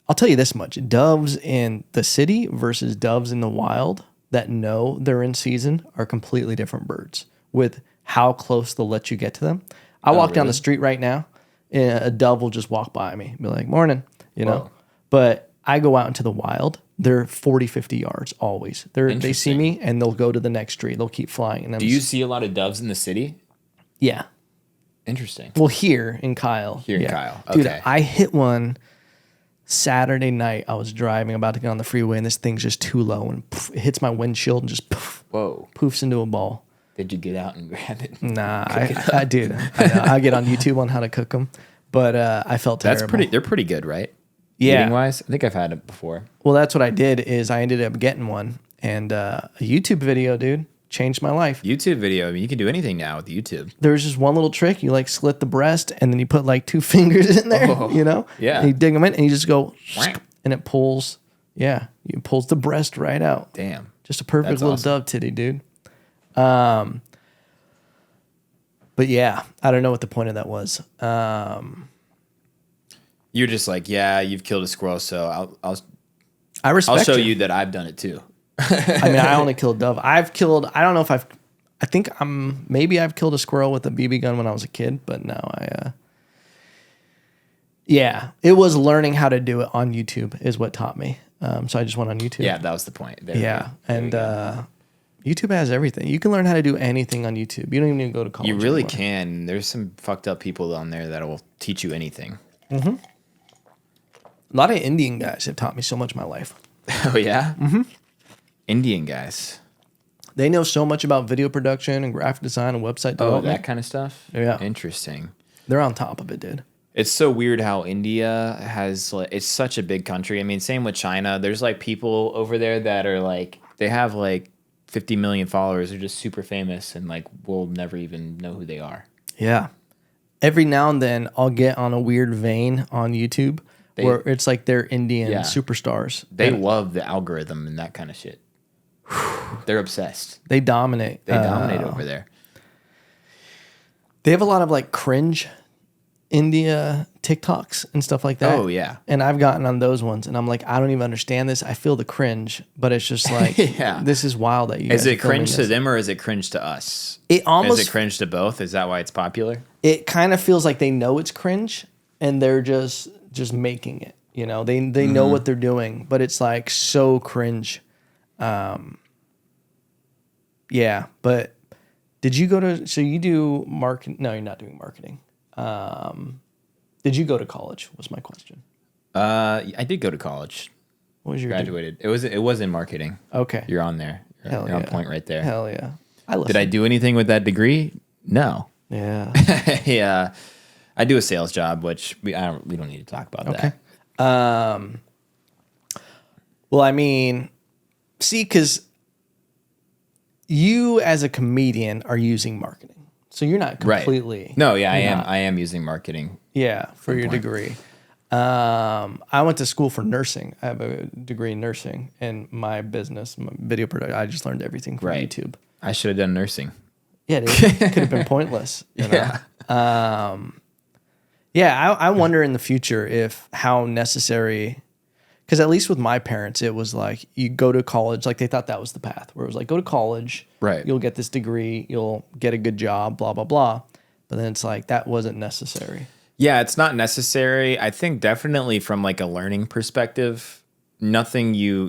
I'll tell you this much. Doves in the city versus doves in the wild that know they're in season are completely different birds with how close they'll let you get to them. I walk down the street right now, and a dove will just walk by me and be like, morning, you know. Whoa. But I go out into the wild, they're 40, 50 yards always. They see me, and they'll go to the next tree. They'll keep flying. And do you see a lot of doves in the city? Yeah. Interesting. Well, here in Kyle. Here in Kyle. Okay. Dude, I hit one Saturday night, I was driving, about to get on the freeway, and this thing's just too low, and poof, it hits my windshield and just Whoa. poofs into a ball. Did you get out and grab it? Nah, I did. I know. I'll get on YouTube on how to cook them, but I felt terrible. They're pretty good, right? Yeah. Eating wise, I think I've had it before. Well, that's what I did. Is I ended up getting one, and a YouTube video, dude, changed my life. YouTube video. I mean, you can do anything now with YouTube. There's just one little trick. You like slit the breast, and then you put like 2 fingers in there. You know, Yeah. And you dig them in, and you just go, Whack. and it pulls. Yeah, it pulls the breast right out. Damn. Just a perfect That's little awesome. dove titty, dude. But yeah, I don't know what the point of that was. You're just like, yeah, you've killed a squirrel, so I respect I'll show it. you that I've done it too. I mean, I only killed dove. I don't know if I think maybe I've killed a squirrel with a BB gun when I was a kid, but no, yeah, it was learning how to do it on YouTube is what taught me. So I just went on YouTube. Yeah, that was the point. And YouTube has everything. You can learn how to do anything on YouTube. You don't even need to go to college. You really anymore. can. There's some fucked up people on there that will teach you anything. A lot of Indian guys have taught me so much in my life. Oh yeah. Mm-hmm. Indian guys. They know so much about video production and graphic design and website Oh, development. that kind of stuff. Yeah. Interesting. They're on top of it, dude. It's so weird how India has like, it's such a big country. I mean, same with China. There's like people over there that are like, they have like 50 million followers. They're just super famous and like we'll never even know who they are. Yeah. Every now and then I'll get on a weird vein on YouTube where it's like they're Indian superstars. They love the algorithm and that kind of shit. They're obsessed. They dominate. They dominate over there. They have a lot of like cringe India TikToks and stuff like that. Oh, yeah. And I've gotten on those ones and I'm like, I don't even understand this. I feel the cringe, but it's just like, this is wild that you guys Is it are filming cringe to this. them or is it cringe to us? It almost, Is it cringe to both? Is that why it's popular? it kind of feels like they know it's cringe and they're just making it, you know, they know what they're doing, but it's like so cringe. Yeah, but did you go to, so you do marketing? No, you're not doing marketing. Did you go to college was my question. I did go to college. What was your Graduated. It was in marketing. Okay. You're on there. You're on point right there. Hell yeah. Did I do anything with that degree? No. Yeah. Yeah. I do a sales job, which we don't need to talk about Okay. that. Well, I mean, see, because you as a comedian are using marketing, so you're not completely. Right. No, yeah, you're not. I am using marketing. Yeah, for your degree. I went to school for nursing. I have a degree in nursing, and my business, my video production, I just learned everything from YouTube. I should have done nursing. Yeah, it could have been pointless. You know? Yeah. I wonder in the future if how necessary, because at least with my parents, it was like you go to college, like they thought that was the path, where it was like go to college, Right? You'll get this degree, you'll get a good job, blah blah blah. But then it's like that wasn't necessary. Yeah, it's not necessary. I think definitely from like a learning perspective, you're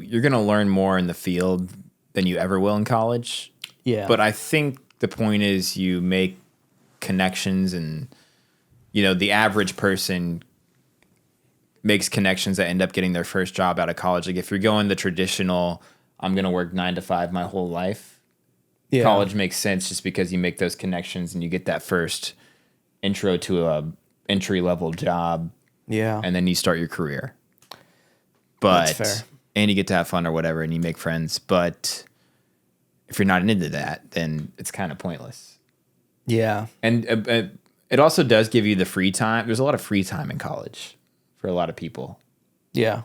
going to learn more in the field than you ever will in college. Yeah. But I think the point is you make connections and, you know, the average person makes connections that end up getting their first job out of college. Like if you're going the traditional, I'm going to work 9 to 5 my whole life. Yeah. College makes sense just because you make those connections and you get that first intro to a entry-level job. Yeah. And then you start your career. But, That's fair. And you get to have fun or whatever and you make friends. But if you're not into that, then it's kind of pointless. Yeah. And it also does give you the free time. There's a lot of free time in college for a lot of people. Yeah.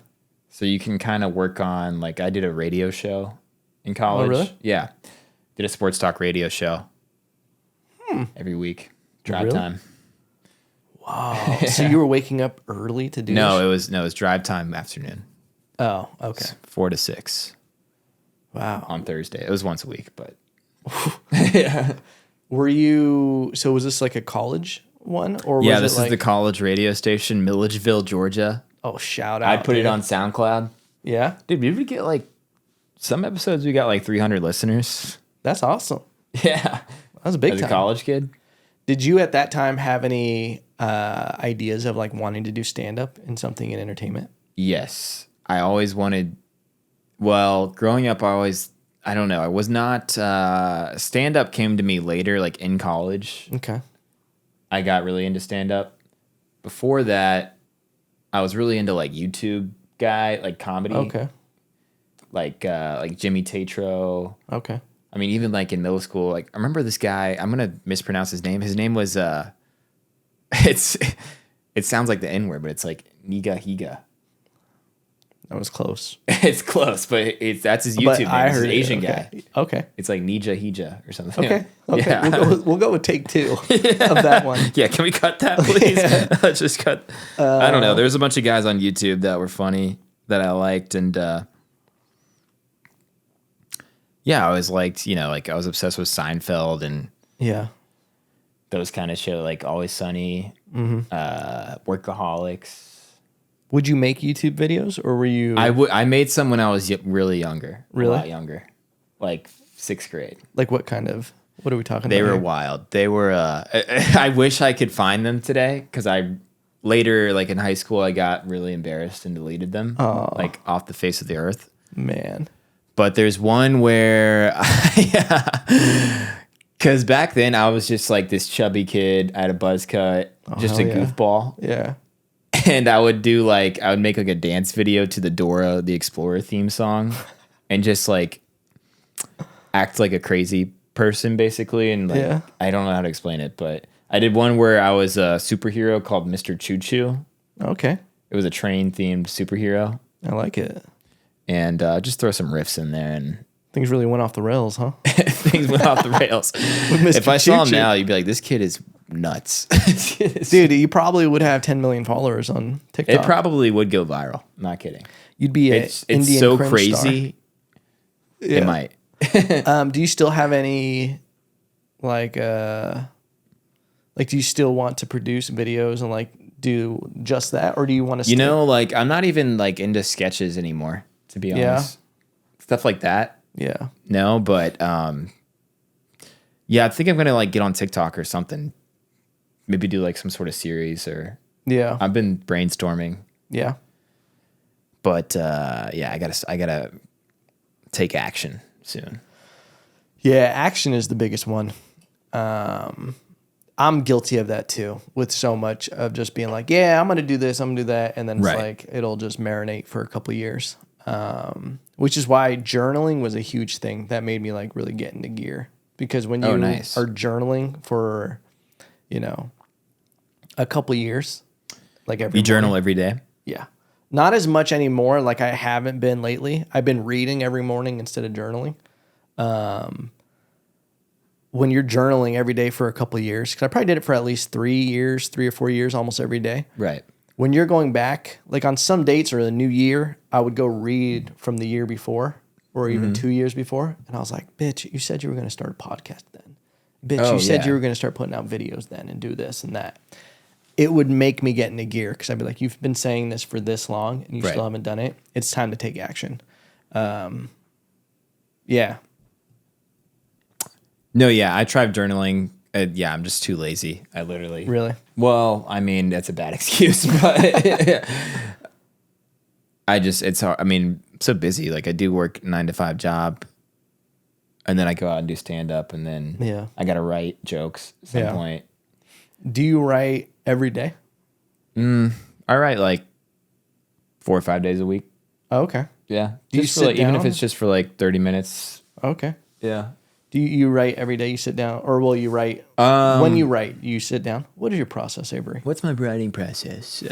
So you can kind of work on, like I did a radio show in college. Oh, really? Yeah. Did a sports talk radio show every week. Drive Really? time. Wow. So you were waking up early to do this? It was drive time afternoon. Oh, okay. 4 to 6 Wow. on Thursday. It was once a week, but Were you, so was this like a college one? Or was yeah, it this like, is the college radio station, Milledgeville, Georgia. oh, shout out. I put it dude. on SoundCloud. Yeah. Dude, we would get like some episodes we got like 300 listeners. That's awesome. Yeah. That was a big As time. a college kid. Did you at that time have any ideas of like wanting to do stand up in something in entertainment? Yes. I always wanted, well, growing up, I don't know. I was not, stand up came to me later, like in college. Okay. I got really into stand up. Before that, I was really into like YouTube guy, like comedy, Okay. like Jimmy Tatro. Okay. I mean, even like in middle school, like I remember this guy. I'm gonna mispronounce his name. His name was it's it sounds like the N word, but it's like Niga Higa. That was close. It's close, but that's his YouTube name. I He's heard an it. Asian Okay. guy. Okay. It's like Nija Hija or something. Okay. Okay. Yeah. We'll go with take 2 of that one. Yeah, can we cut that, please? Yeah. Let's just cut. I don't know. There's a bunch of guys on YouTube that were funny that I liked, and yeah, I always liked, like I was obsessed with Seinfeld and Yeah. those kind of shows, like Always Sunny, Workaholics. Would you make YouTube videos or were you I made some when I was really younger. Really? A lot younger. Like 6th grade. like what are we talking They about? were here? wild. They were, I wish I could find them today because later, like in high school, I got really embarrassed and deleted them, like off the face of the earth. Man. But there's one where, because back then I was just like this chubby kid. I had a buzz cut, just a hell yeah. goofball. Yeah. And I would make like a dance video to the Dora the Explorer theme song and just like act like a crazy person basically. And like, Yeah. I don't know how to explain it, but I did one where I was a superhero called Mr. Choo Choo. Okay. It was a train themed superhero. I like it. And just throw some riffs in there and Things really went off the rails, huh? things went off the rails. Mr. If I saw him Choo Choo. now, you'd be like, this kid is nuts. Dude, you probably would have 10 million followers on TikTok. It probably would go viral. Not kidding. You'd be an It's Indian so cringe crazy. star. Yeah. It might. Do you still have any do you still want to produce videos and like do just that, or do you want to? Like I'm not even like into sketches anymore, to be honest. Stuff like that. Yeah. No, but yeah, I think I'm gonna like get on TikTok or something. Maybe do like some sort of series or. Yeah. I've been brainstorming, Yeah. but yeah, I gotta take action soon. Yeah. Action is the biggest one. I'm guilty of that too, with so much of just being like, yeah, I'm going to do this, I'm going to do that. And then it's like, it'll just marinate for a couple of years. Which is why journaling was a huge thing that made me like really get into gear. Because when you are journaling for, a couple of years, like every journal morning. every day? Yeah. Not as much anymore. Like I haven't been lately. I've been reading every morning instead of journaling. When you're journaling every day for a couple of years, because I probably did it for at least 3 or 4 years, almost every day. Right. When you're going back, like on some dates or the new year, I would go read from the year before or even 2 years before. And I was like, bitch, you said you were going to start a podcast then. Bitch, you said you were going to start putting out videos then and do this and that. It would make me get into gear because I'd be like, you've been saying this for this long and you still haven't done it. It's time to take action. Yeah. No, yeah, I tried journaling. Yeah, I'm just too lazy. I literally. Really? Well, I mean, that's a bad excuse, but it's hard. I mean, I'm so busy. Like I do work 9-to-5 job and then I go out and do stand up and then I got to write jokes at some point. Do you write every day? I write like 4 or 5 days a week. Oh, okay. Yeah. Do you sit even down? if it's just for like 30 minutes. Okay. Yeah. Do you write every day? You sit down, or will you write when you write? You sit down. What is your process, Avery? What's my writing process?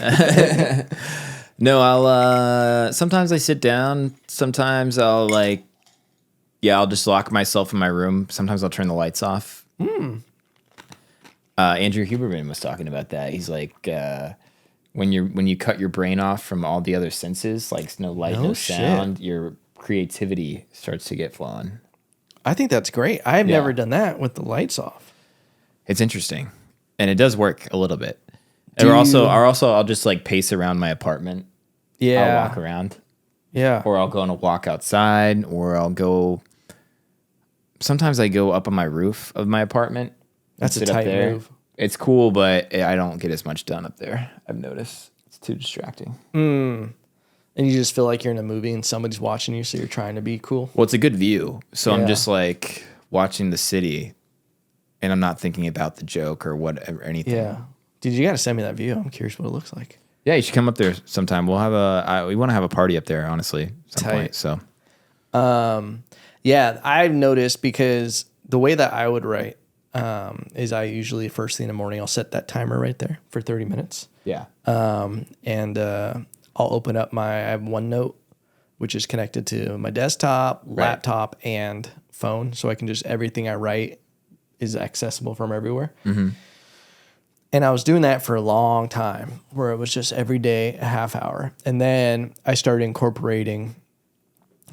No, I'll sometimes I sit down. Sometimes I'll I'll just lock myself in my room. Sometimes I'll turn the lights off. Andrew Huberman was talking about that. He's like, when you cut your brain off from all the other senses, like no light, no sound, your creativity starts to get flowing. I think that's great. I've never done that with the lights off. It's interesting, and it does work a little bit. I'll just like pace around my apartment. Yeah, I'll walk around. Yeah, or I'll go on a walk outside, or I'll go. Sometimes I go up on my roof of my apartment. That's a tight move. It's cool, but I don't get as much done up there. I've noticed it's too distracting. And you just feel like you're in a movie and somebody's watching you, so you're trying to be cool. Well, it's a good view. So I'm Yeah. just like watching the city and I'm not thinking about the joke or whatever, anything. Yeah. Dude, you got to send me that view. I'm curious what it looks like. Yeah, you should come up there sometime. We'll have we want to have a party up there, honestly, at some Tight. point. So, Yeah, I've noticed because the way that I would write is I usually first thing in the morning, I'll set that timer right there for 30 minutes. yeah. And I'll open up I have OneNote, which is connected to my desktop, laptop, and phone. So I can everything I write is accessible from everywhere. Mm-hmm. And I was doing that for a long time where it was just every day, a half hour. And then I started incorporating,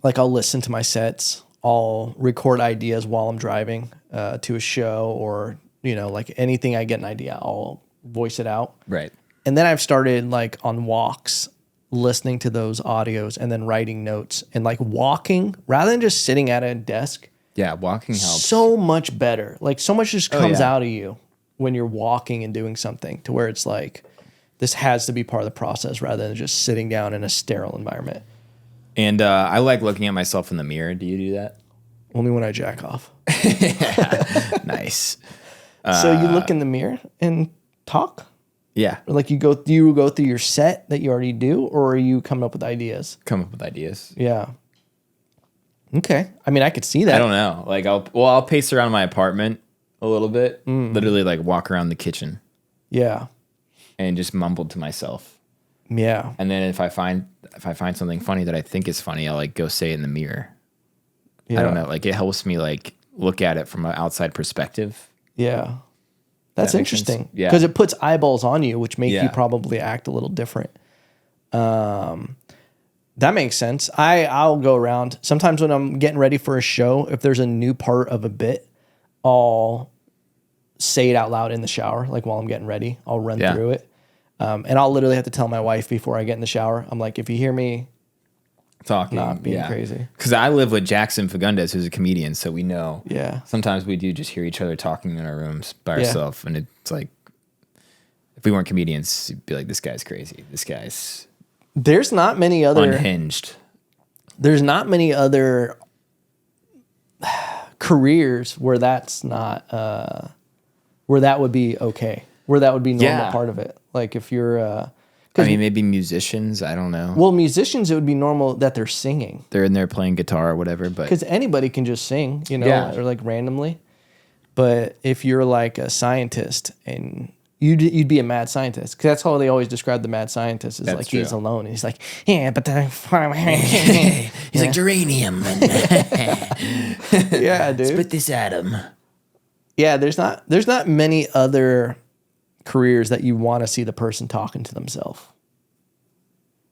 like I'll listen to my sets, I'll record ideas while I'm driving to a show or, like anything I get an idea, I'll voice it out. Right. And then I've started like on walks, listening to those audios and then writing notes and like walking rather than just sitting at a desk. Yeah, walking helps. So much better. Like so much just comes yeah. out of you when you're walking and doing something to where it's like, this has to be part of the process rather than just sitting down in a sterile environment. And I like looking at myself in the mirror. Do you do that? Only when I jack off. Nice. So you look in the mirror and talk? Yeah. Or like do you go through your set that you already do, or are you coming up with ideas? Come up with ideas. Yeah. Okay. I mean, I could see that. I don't know. Like I'll pace around my apartment a little bit. Literally like walk around the kitchen Yeah. and just mumble to myself. Yeah. And then if I find something funny that I think is funny, I'll like go say it in the mirror. Yeah. I don't know. Like it helps me like look at it from an outside perspective. Yeah. That's That makes sense. interesting. Yeah. Because it puts eyeballs on you, which make you Yeah. probably act a little different. That makes sense. I'll go around. Sometimes when I'm getting ready for a show, if there's a new part of a bit, I'll say it out loud in the shower, like while I'm getting ready. I'll run Yeah. through it. And I'll literally have to tell my wife before I get in the shower. I'm like, if you hear me Talking. not being crazy. Because I live with Jackson Fagundes, who's a comedian, so we know. Yeah. Sometimes we do just hear each other talking in our rooms by Yeah. ourselves, and it's like, if we weren't comedians, you'd be like, this guy's crazy. This guy's There's not many other unhinged. There's not many other careers where that's not where that would be okay, where that would be normal Yeah. part of it. Like if you're I mean, maybe musicians. I don't know. well, musicians, it would be normal that they're singing They're in there playing guitar or whatever, but because anybody can just sing, Yeah. or like randomly. But if you're like a scientist and you'd be a mad scientist, because that's how they always describe the mad scientist is That's like he's true. alone. And he's like, yeah, but then he's like geranium. yeah, dude. Split this atom. Yeah, there's not many other careers that you want to see the person talking to themselves.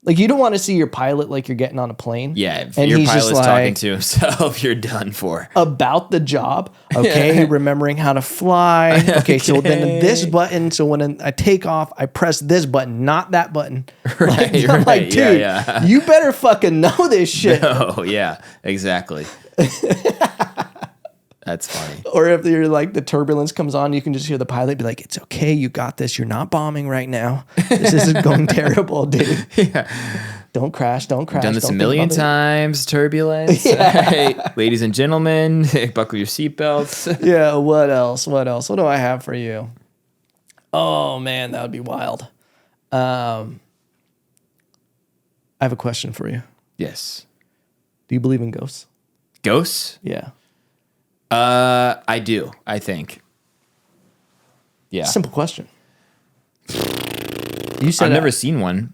Like you don't want to see your pilot like you're getting on a plane. Yeah, if and your he's just pilot's talking like, to himself, you're done for. about the job. Okay, remembering how to fly. Okay, so then this button. So when I take off, I press this button, not that button. Right, Like, I'm like, right, dude, yeah. you better fucking know this shit. Oh, yeah, exactly. That's funny. Or if you're like the turbulence comes on, you can just hear the pilot be like, "It's okay, you got this. You're not bombing right now. This isn't going terrible, dude. Yeah. Don't crash. Don't crash. Done this don't a think million about it." times. Turbulence. Hey, ladies and gentlemen, buckle your seatbelts. Yeah. What else? What else? What do I have for you? Oh man, that would be wild. I have a question for you. Yes. Do you believe in ghosts? Ghosts? Yeah. I do, I think. Yeah. Simple question. You said I've never seen one.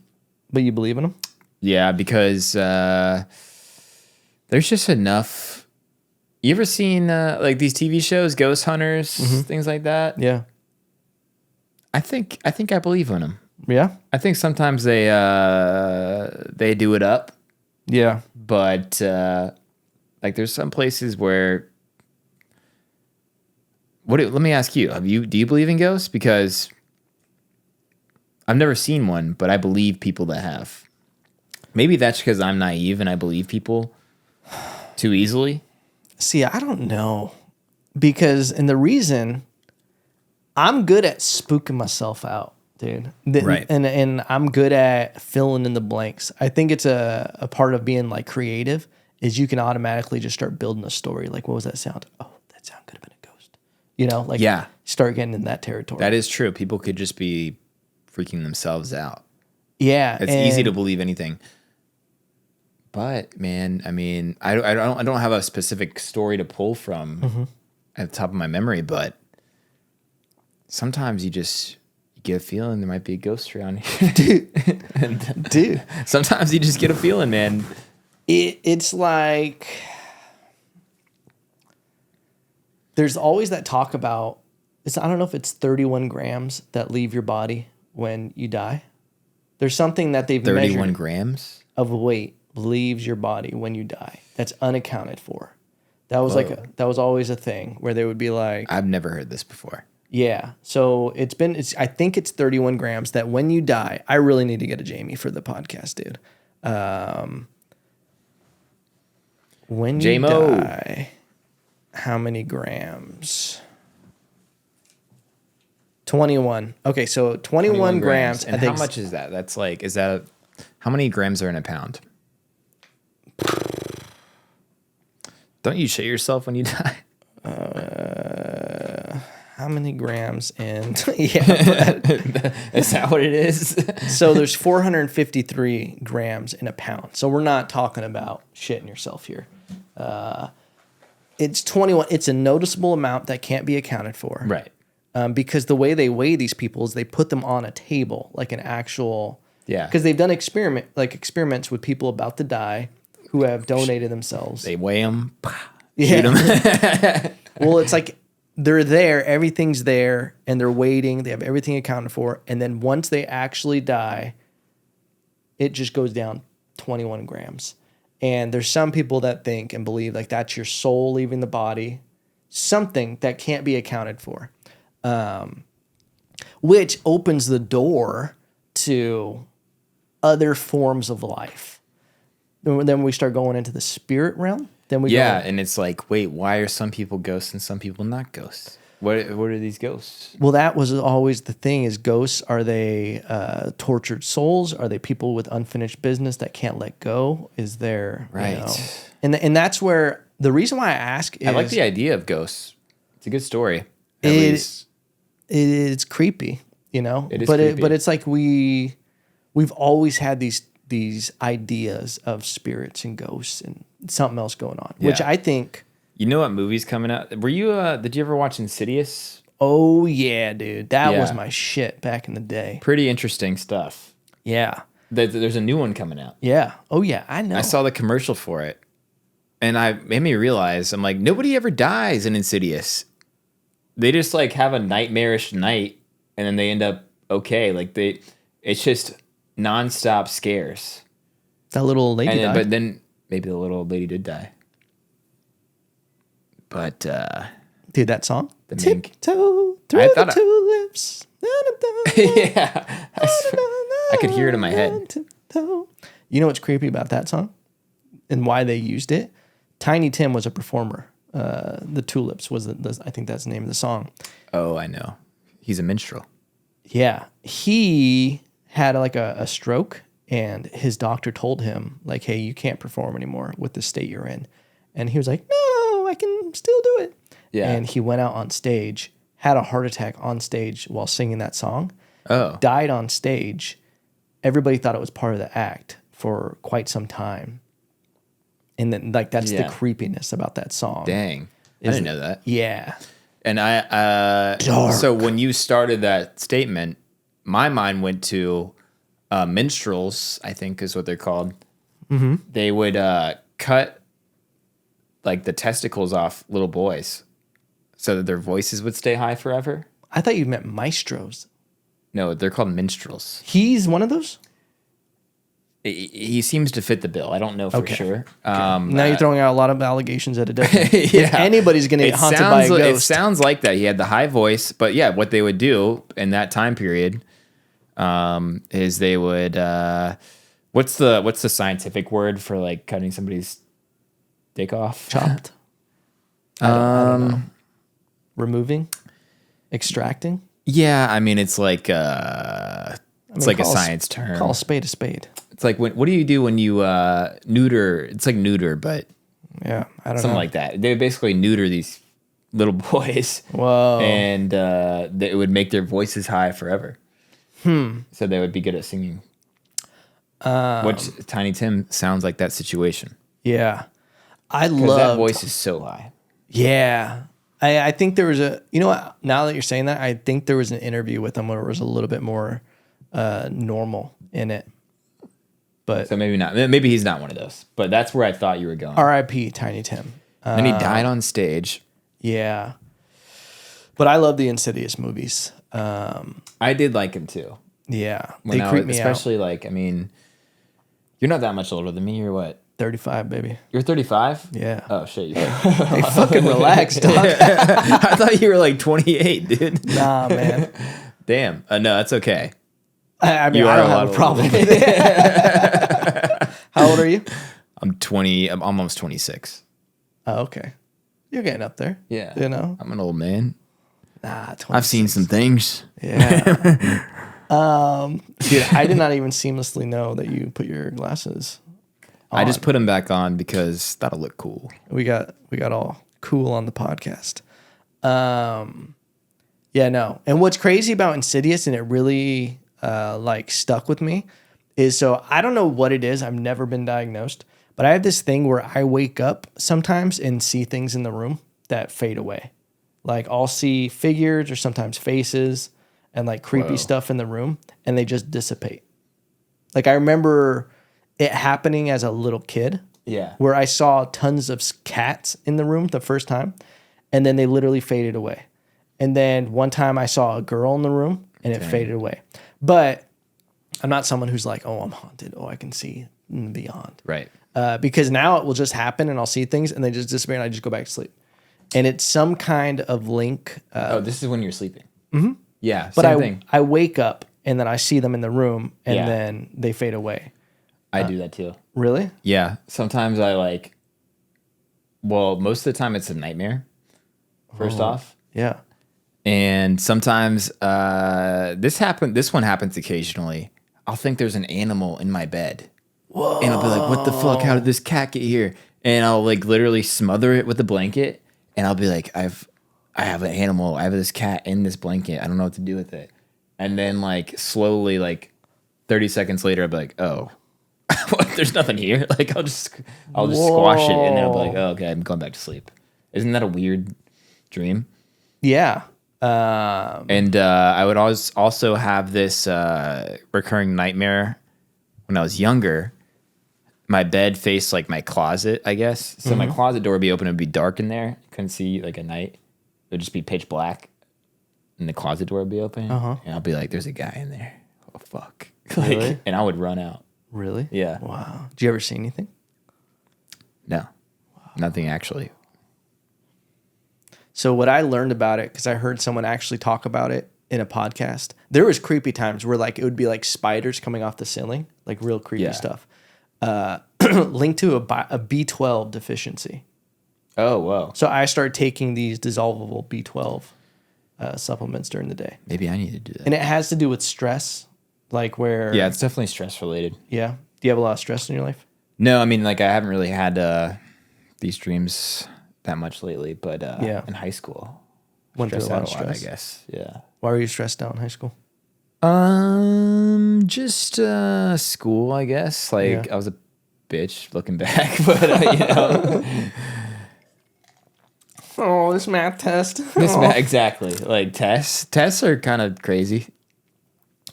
but you believe in them? Yeah, because there's just enough. You ever seen like these TV shows, Ghost Hunters, things like that? Yeah. I think I believe in them. Yeah. I think sometimes they do it up, Yeah. but like there's some places where. Let me ask you: do you believe in ghosts? Because I've never seen one, but I believe people that have. Maybe that's because I'm naive and I believe people too easily. See, I don't know. And the reason I'm good at spooking myself out, dude. Right. And I'm good at filling in the blanks. I think it's a part of being like creative is you can automatically just start building a story. Like, what was that sound? Oh, that sound could have been a ghost. You know, like start getting in that territory. That is true. People could just be freaking themselves out. Yeah. It's easy to believe anything. But man, I mean, I don't have a specific story to pull from at the top of my memory, but sometimes you get a feeling there might be a ghost around here. Dude. Sometimes you just get a feeling, man. It's like there's always that talk about I don't know if it's 31 grams that leave your body when you die. There's something that they've 31 measured grams of weight leaves your body when you die. That's unaccounted for. That was that was always a thing where they would be like, I've never heard this before. Yeah. So I think it's 31 grams that when you die, I really need to get a Jamie for the podcast, dude. When you J-Mo. die, how many grams? 21. Okay, so 21 grams. And how much is that? That's like, how many grams are in a pound? Don't you shit yourself when you die? How many grams in? Yeah. Is that what it is? So there's 453 grams in a pound. So we're not talking about shitting yourself here. It's 21. It's a noticeable amount that can't be accounted for. Right. Because the way they weigh these people is they put them on a table, like an actual. Yeah. Because they've done experiments with people about to die who have donated themselves. They weigh them, shoot them. Well, it's like they're there, everything's there, and they're waiting. They have everything accounted for. And then once they actually die, it just goes down 21 grams. And there's some people that think and believe like that's your soul leaving the body, something that can't be accounted for, which opens the door to other forms of life. Then we start going into the spirit realm. Then we and it's like, wait, why are some people ghosts and some people not ghosts? What are these ghosts? Well, that was always the thing: is ghosts, are they tortured souls? Are they people with unfinished business that can't let go? Is there right? And that's where the reason why I ask is I like the idea of ghosts. It's a good story. It's creepy, you know. It is but creepy. But it's like we've always had these ideas of spirits and ghosts and something else going on, which I think. You know what movie's coming out? Were you? Did you ever watch Insidious? Oh yeah, dude, that was my shit back in the day. Pretty interesting stuff. Yeah, there's a new one coming out. Yeah. Oh yeah, I know. I saw the commercial for it, and it made me realize I'm like, nobody ever dies in Insidious. They just like have a nightmarish night, and then they end up okay. Like it's just nonstop scares. That little old lady died. But then maybe the little old lady did die. But dude, that song. The main, Tiptoe through the tulips. Yeah, I could hear it in my head. You know what's creepy about that song and why they used it? Tiny Tim was a performer. The Tulips was I think that's the name of the song. Oh, I know. He's a minstrel. Yeah, he had like a stroke, and his doctor told him like, "Hey, you can't perform anymore with the state you're in." And he was like, "No, I can still do it." Yeah. And he went out on stage, had a heart attack on stage while singing that song. Oh. Died on stage. Everybody thought it was part of the act for quite some time. And then like that's the creepiness about that song. Dang. I didn't know that. Yeah. And so when you started that statement, my mind went to minstrels, I think is what they're called. Mm-hmm. They would cut like the testicles off little boys so that their voices would stay high forever. I thought you meant maestros. No, they're called minstrels. He's one of those? He seems to fit the bill. I don't know for sure. Okay. Now you're throwing out a lot of allegations that it doesn't. If anybody's going to get haunted by a ghost. It sounds like that. He had the high voice, but yeah, what they would do in that time period is they would what's the scientific word for like cutting somebody's dick off? Chopped. I don't know. Removing, extracting. Yeah, I mean it's like it's I mean, like a call science term. Call a spade a spade. It's like what do you do when you neuter? It's like neuter, but Yeah, I don't something know. like that. They basically neuter these little boys, Whoa. and it would make their voices high forever. So they would be good at singing. Which Tiny Tim sounds like that situation. Yeah. I Because that loved. voice is so high. Yeah. I think there was you know what, now that you're saying that, I think there was an interview with him where it was a little bit more normal in it. But So maybe not. Maybe he's not one of those. But that's where I thought you were going. R.I.P. Tiny Tim. Then he died on stage. Yeah. But I love the Insidious movies. I did like him too. Yeah. When They creep me especially like, I mean, you're not that much older than me. You're what? 35, baby. You're 35? Yeah. Oh shit. Hey, fucking relax, dog. I thought you were like 28, dude. Nah, man. Damn. No, that's okay. I mean, You I are don't a have lot a problem with it. How old are you? I'm 20. I'm almost 26. Oh, okay. You're getting up there. Yeah. You know? I'm an old man. Nah, 26. I've seen some things. Yeah. Dude, I did not even seamlessly know that you put your glasses on. I just put them back on because that'll look cool. We got all cool on the podcast. Yeah, no. And what's crazy about Insidious, and it really like stuck with me, is so I don't know what it is. I've never been diagnosed, but I have this thing where I wake up sometimes and see things in the room that fade away. Like I'll see figures or sometimes faces and like creepy stuff in the room, and they just dissipate. Like I remember it happening as a little kid. Yeah. Where I saw tons of cats in the room the first time, and then they literally faded away. And then one time I saw a girl in the room, and it faded away. But I'm not someone who's like, oh, I'm haunted. Oh, I can see beyond. Right. Because now it will just happen, and I'll see things, and they just disappear, and I just go back to sleep. And it's some kind of link. This is when you're sleeping. Mm-hmm. Yeah, But same thing. I wake up, and then I see them in the room, and Yeah. then they fade away. I do that too. Really? Yeah. Sometimes most of the time it's a nightmare, first off. Yeah. And sometimes this one happens occasionally. I'll think there's an animal in my bed. Whoa. And I'll be like, what the fuck? How did this cat get here? And I'll like literally smother it with a blanket. And I'll be like, I have an animal. I have this cat in this blanket. I don't know what to do with it. And then like slowly, like 30 seconds later, I'll be like, oh, there's nothing here. Like I'll just squash it, and then I'll be like, oh, okay, I'm going back to sleep. Isn't that a weird dream? Yeah. And I would always also have this recurring nightmare when I was younger. My bed faced like my closet, I guess. So my closet door would be open. It would be dark in there. Couldn't see like at night. It would just be pitch black. And the closet door would be open. And I'll be like, there's a guy in there. Oh, fuck. Really? And I would run out. Really? Yeah. Wow. Did you ever see anything? No. Nothing actually. So what I learned about it, because I heard someone actually talk about it in a podcast, there was creepy times where like it would be like spiders coming off the ceiling, like real creepy stuff. Linked to a B12 deficiency. Oh, whoa. So I started taking these dissolvable B12 supplements during the day. Maybe I need to do that. And it has to do with stress, like where... Yeah, it's definitely stress related. Yeah. Do you have a lot of stress in your life? No, I mean, like I haven't really had these dreams that much lately, but in high school, Went through a lot of I stress. guess. Yeah. Why were you stressed out in high school? Just school, I guess. Like Yeah. I was a bitch looking back, but you know, Oh, this math test. exactly. Like tests are kind of crazy,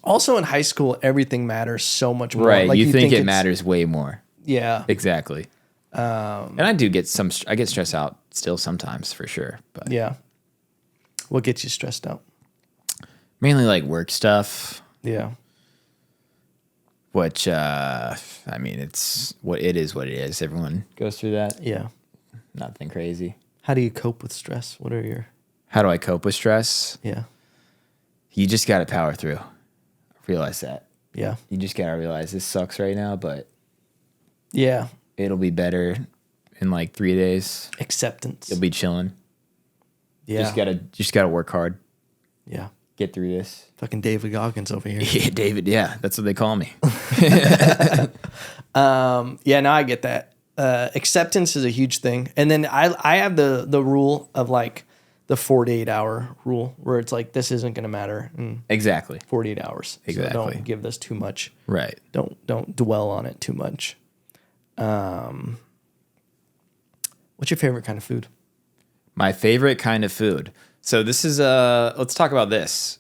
Also in high school, everything matters so much more. right? Like, you think it it's- matters way more, Yeah. exactly. And I do get I get stressed out still sometimes for sure, but Yeah. What gets you stressed out? mainly like work stuff. Yeah. Which I mean, it's what it is. What it is. Everyone goes through that. Yeah. Nothing crazy. How do you cope with stress? What are your... How do I cope with stress? Yeah. You just got to power through. Realize that. Yeah. You just got to realize this sucks right now, but Yeah. it'll be better in like 3 days. Acceptance. You'll be chilling. Yeah. Just gotta work hard. Yeah. get through this. Fucking David Goggins over here. Yeah, David. Yeah, that's what they call me. Yeah, no, I get that. Acceptance is a huge thing. And then I have the rule of like the 48 hour rule where it's like, this isn't going to matter in Exactly. 48 hours. Exactly. So don't give this too much. Right. Don't dwell on it too much. What's your favorite kind of food? My favorite kind of food. So this is let's talk about this.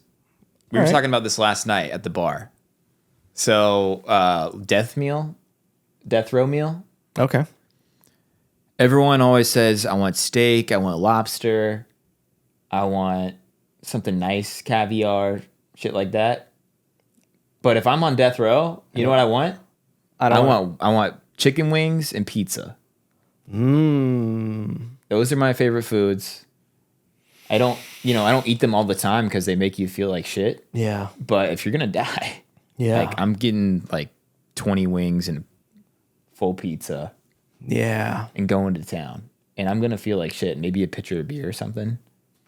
We were talking about this last night at the bar. So death row meal. Okay. Everyone always says, I want steak, I want lobster, I want something nice, caviar, shit like that. But if I'm on death row, you know what I want? I want chicken wings and pizza. Those are my favorite foods. I don't eat them all the time because they make you feel like shit. Yeah. But if you're gonna die, Yeah. I'm getting like 20 wings and a full pizza. Yeah. And going to town. And I'm gonna feel like shit. Maybe a pitcher of beer or something.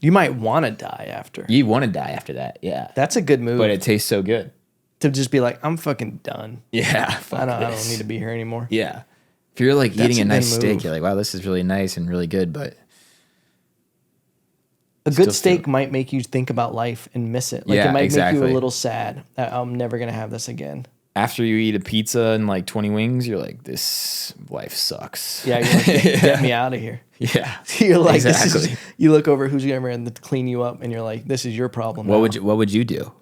You might want to die after. You want to die after that, yeah. That's a good move. But it tastes so good. To just be like, I'm fucking done. Yeah. I don't need to be here anymore. Yeah. If you're like eating a nice good steak, move. you're like, wow, this is really nice and really good, but a good steak might make you think about life and miss it. Like Yeah, it might make you exactly. a little sad that I'm never gonna have this again. after you eat a pizza and like 20 wings, you're like, this life sucks. Yeah, you're like, get me out of here. Yeah. You're like, exactly. you look over who's going to clean you up, and you're like, this is your problem. What now. would you do?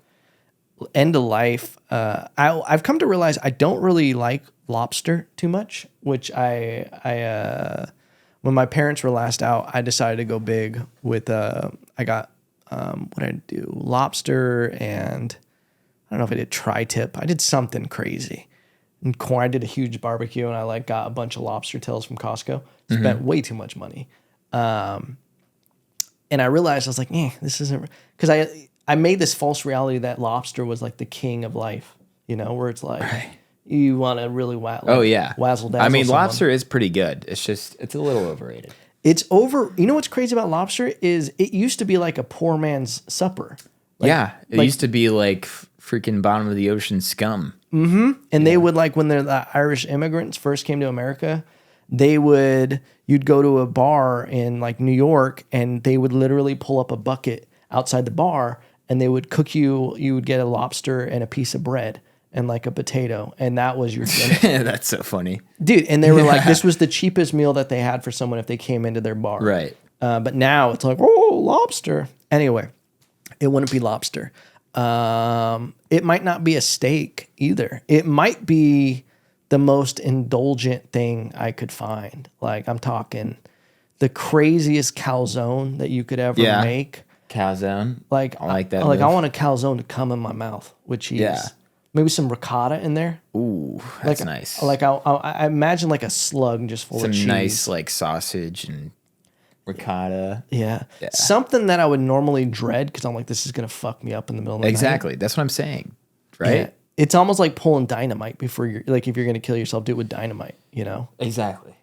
End of life. I've come to realize I don't really like lobster too much, which I when my parents were last out, I decided to go big with I got what did I do? Lobster, and I don't know if I did tri-tip. I did something crazy. And corn, I did a huge barbecue, and I like got a bunch of lobster tails from Costco. Spent way too much money. And I realized I was like, this isn't, because I made this false reality that lobster was like the king of life, you know, where it's like you want to really wazzle dazzle. I mean, someone. lobster is pretty good. It's a little overrated. It's over. You know what's crazy about lobster is it used to be like a poor man's supper. It used to be like freaking bottom of the ocean scum. Mm-hmm. And they would, like, when the Irish immigrants first came to America, you'd go to a bar in like New York, and they would literally pull up a bucket outside the bar, and they would cook you would get a lobster and a piece of bread and like a potato, and that was your dinner. That's so funny. Dude, and they were like, this was the cheapest meal that they had for someone if they came into their bar. Right. But now it's like, oh, lobster. Anyway, it wouldn't be lobster. It might not be a steak either. It might be the most indulgent thing I could find. Like, I'm talking the craziest calzone that you could ever make. Calzone. Like, I like that. Like, I want a calzone to come in my mouth with cheese. Yeah. Maybe some ricotta in there. Ooh, that's like, nice. Like, I imagine like a slug just full of cheese. Some nice like sausage and ricotta. Yeah. Something that I would normally dread because I'm like, this is going to fuck me up in the middle of the night. Exactly. That's what I'm saying. Right? Yeah. It's almost like pulling dynamite before you're like, if you're going to kill yourself, do it with dynamite, you know? Exactly.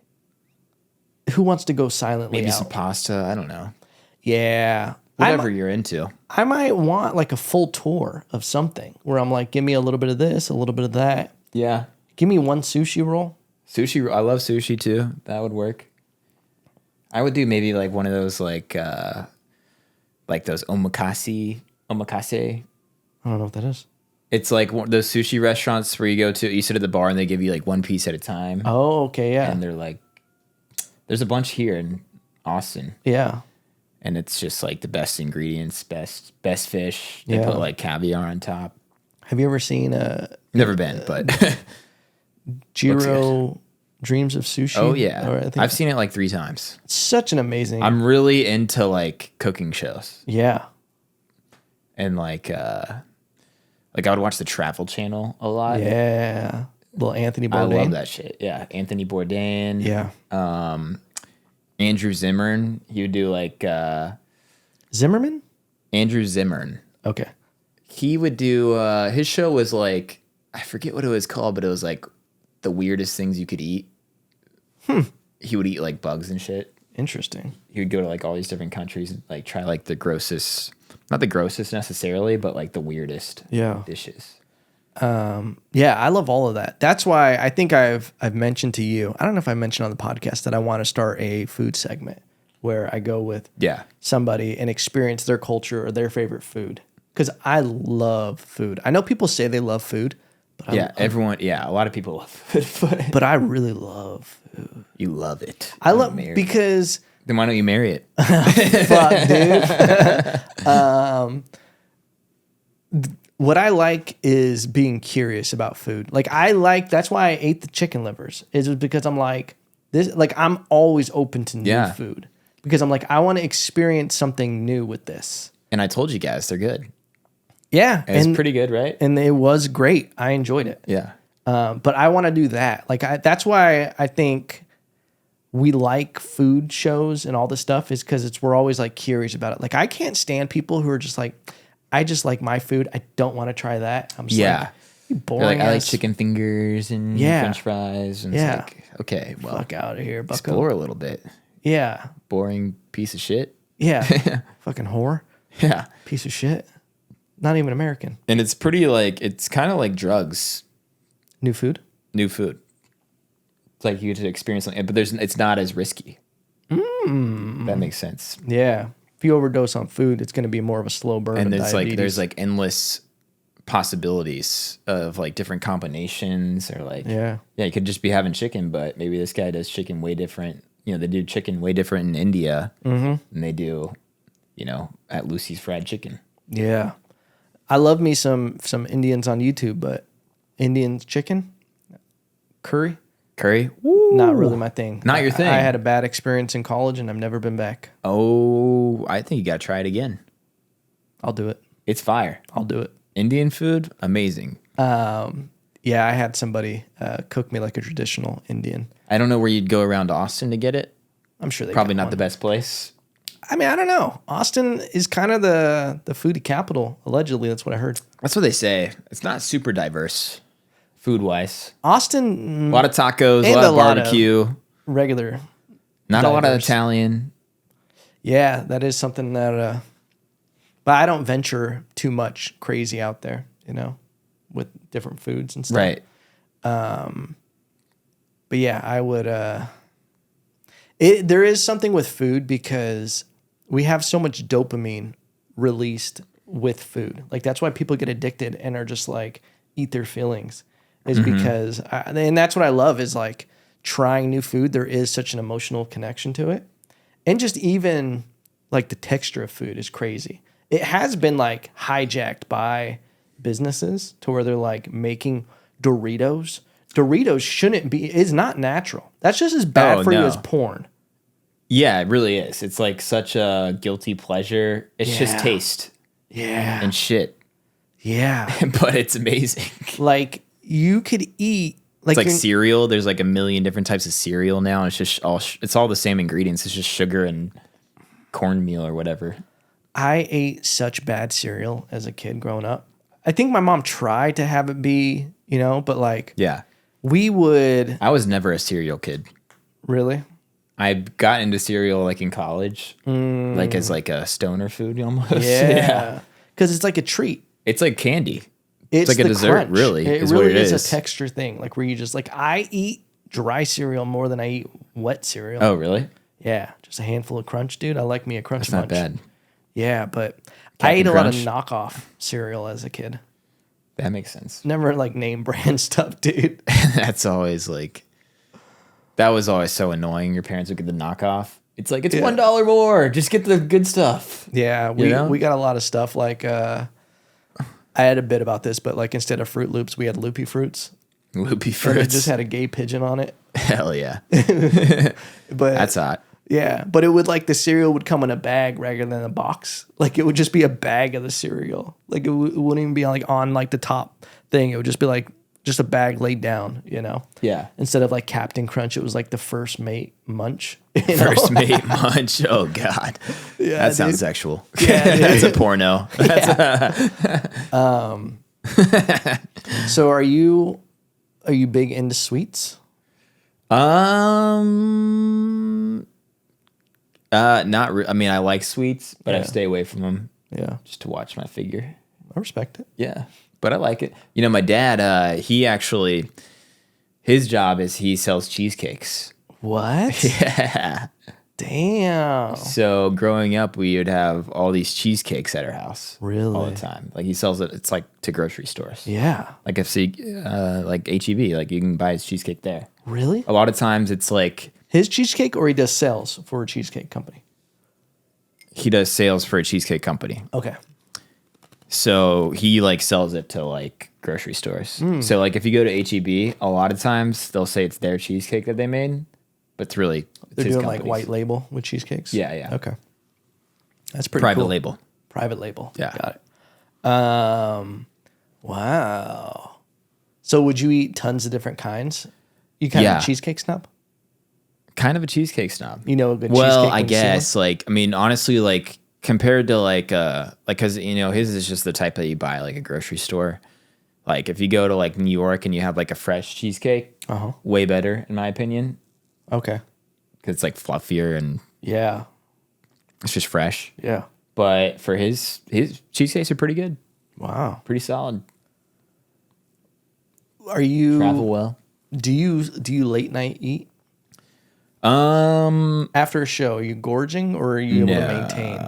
Who wants to go silently Maybe out? some pasta. I don't know. Yeah. Whatever you're into. I might want like a full tour of something where I'm like, give me a little bit of this, a little bit of that. Yeah. Give me one sushi roll. Sushi. I love sushi too. That would work. I would do maybe like one of those like those omakase. I don't know what that is. It's like those sushi restaurants where you go to, you sit at the bar and they give you like one piece at a time. Oh, okay, yeah. And they're like, there's a bunch here in Austin. Yeah. And it's just like the best ingredients, best fish. They put like caviar on top. Have you ever seen Never been, but Jiro Dreams of Sushi? Oh yeah, Or I think I've seen it like 3 times. such an amazing. I'm really into like cooking shows, yeah. and like I would watch the Travel Channel a lot. Yeah. Little Anthony I Bourdain. love that shit. Yeah, Anthony Bourdain. Yeah. Andrew Zimmern. He would do like Zimmerman? Andrew Zimmern. Okay. He would do his show was like, I forget what it was called, but it was like the weirdest things you could eat. He would eat like bugs and shit. Interesting. He would go to like all these different countries and like try like the grossest Not the grossest necessarily, but like the weirdest dishes. Yeah, I love all of that. That's why I think I've mentioned to you, I don't know if I mentioned on the podcast that I want to start a food segment where I go with somebody and experience their culture or their favorite food. Because I love food. I know people say they love food. But a lot of people love food. But I really love food. You love it. I love because... Then why don't you marry it? Fuck, dude. What I like is being curious about food. Like that's why I ate the chicken livers. Is because I'm like this. Like I'm always open to new food because I'm like I want to experience something new with this. And I told you guys they're good. Yeah, it's pretty good, right? And it was great. I enjoyed it. Yeah. But I want to do that. Like that's why I think we like food shows and all this stuff is because we're always like curious about it. Like I can't stand people who are just like. I just like my food. I don't want to try that. I'm just like, you boring. Like, I like chicken fingers and French fries. And it's like, okay, well, fuck out of here, bucko. Explore a little bit. Yeah. Boring piece of shit. Yeah. Fucking whore. Yeah. Piece of shit. Not even American. And it's pretty like, it's kind of like drugs. New food? New food. It's like you get to experience something, but it's not as risky. That makes sense. Yeah. If you overdose on food, it's going to be more of a slow burn. And there's like endless possibilities of like different combinations or like, you could just be having chicken, but maybe this guy does chicken way different. You know, they do chicken way different in India than they do, you know, at Lucy's Fried Chicken. Yeah. I love me some Indians on YouTube, but Indian chicken, curry. Woo. Not really my thing. Not your thing. I had a bad experience in college and I've never been back. Oh, I think you got to try it again. I'll do it. It's fire. I'll do it. Indian food, amazing. Yeah, I had somebody cook me like a traditional Indian. I don't know where you'd go around Austin to get it. I'm sure they probably not the best place. I mean, I don't know. Austin is kind of the foodie capital, allegedly. That's what I heard. That's what they say. It's not super diverse. Food-wise. Austin... A lot of tacos, a lot of barbecue. Regular. Not diverse. A lot of Italian. Yeah, that is something that... but I don't venture too much crazy out there, you know, with different foods and stuff. Right. But yeah, I would... there is something with food because we have so much dopamine released with food. Like, that's why people get addicted and are just like, eat their feelings. Is because, and that's what I love is like trying new food. There is such an emotional connection to it. And just even like the texture of food is crazy. It has been like hijacked by businesses to where they're like making Doritos. Doritos is not natural. That's just as bad for you as porn. Yeah, it really is. It's like such a guilty pleasure. It's just taste. Yeah. And shit. Yeah. But it's amazing. Like, you could eat it's like cereal. There's like a million different types of cereal now. And it's just all the same ingredients. It's just sugar and cornmeal or whatever. I ate such bad cereal as a kid growing up. I think my mom tried to have it be, you know, but like I was never a cereal kid. Really? I got into cereal like in college, like as like a stoner food almost. Yeah, because it's like a treat. It's like candy. It's like a dessert, crunch. really. It really is a texture thing, like where you just like I eat dry cereal more than I eat wet cereal. Oh, really? Yeah, just a handful of crunch, dude. I like me a crunch. That's not bad. Yeah, but I ate a lot of knockoff cereal as a kid. That makes sense. Never like name brand stuff, dude. That's always like, that was always so annoying. Your parents would get the knockoff. It's like, it's $1 more. Just get the good stuff. Yeah, we got a lot of stuff like, I had a bit about this, but like instead of Fruit Loops, we had Loopy Fruits. Loopy Fruits. It just had a gay pigeon on it. Hell yeah. But that's hot. Yeah, but it would like the cereal would come in a bag rather than a box. Like it would just be a bag of the cereal. Like it wouldn't even be like on like the top thing. It would just be like just a bag laid down, you know? Yeah. Instead of like Captain Crunch, it was like the First Mate Munch. First Mate Munch. Oh God. Yeah, that sounds sexual. Yeah, that's a porno. So are you big into sweets? Not I mean, I like sweets, but I stay away from them. Yeah. just to watch my figure. I respect it. Yeah, but I like it. You know, my dad, his job is he sells cheesecakes. What? Yeah. Damn. So growing up, we would have all these cheesecakes at our house. Really? All the time. Like he sells it. It's like to grocery stores. Yeah. Like like HEB, like you can buy his cheesecake there. Really? A lot of times it's like His cheesecake, or he does sales for a cheesecake company? he does sales for a cheesecake company. Okay. So he like sells it to like grocery stores. So like if you go to HEB, a lot of times they'll say it's their cheesecake that they made, but it's really They're his doing like company's. white label with cheesecakes? Yeah, yeah. Okay. That's pretty Private cool. label. Private label. Yeah. Got it. Wow. So would you eat tons of different kinds? You kind of Yeah. a cheesecake snob? Kind of a cheesecake snob. You know a good Well, cheesecake I when you see one? guess like I mean honestly like compared to like cuz you know his is just the type that you buy like a grocery store. Like if you go to like New York and you have like a fresh cheesecake, way better in my opinion Okay. cuz it's like fluffier and Yeah. it's just fresh. Yeah. But for his cheesecakes are pretty good. Wow. Pretty solid. Are you Travel well. do you late night eat? Um After a show, are you gorging or are you able to maintain?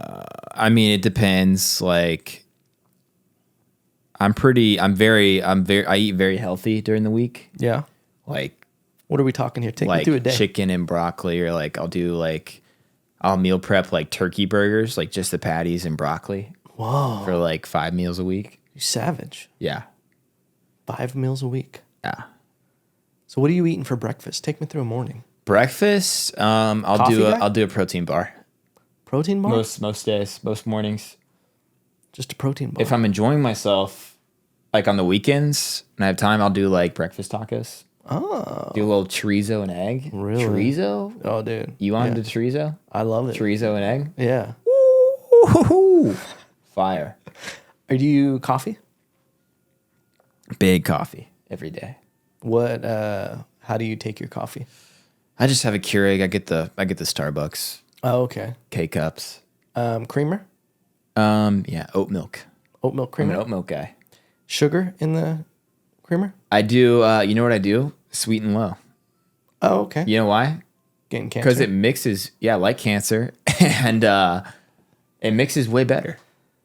I mean it depends like I eat very healthy during the week. Yeah. Like What are we talking here? Take me like through a day. chicken and broccoli, or like I'll meal prep like turkey burgers, like just the patties and broccoli Whoa. for like 5 meals a week. You savage. Yeah. 5 meals a week. Yeah. So what are you eating for breakfast? Take me through a morning. Breakfast, Coffee guy? I'll do a protein bar. Protein bar? Most days, most mornings. Just a protein bar. If I'm enjoying myself, like on the weekends and I have time, I'll do like breakfast tacos. Oh. Do a little chorizo and egg. Really? Chorizo? Oh, dude. You want Yeah. to do chorizo? I love it. Chorizo and egg? Yeah. Ooh, fire. Are you coffee? Big coffee every day. What how do you take your coffee? I just have a Keurig. I get the Starbucks Oh, okay. K cups. Creamer? Yeah, oat milk. Oat milk I'm creamer? an oat milk guy. Sugar in the creamer? I do. You know what I do? Sweet and low. Oh, okay. You know why? Getting cancer. Because it mixes. Yeah, like cancer, and it mixes way better.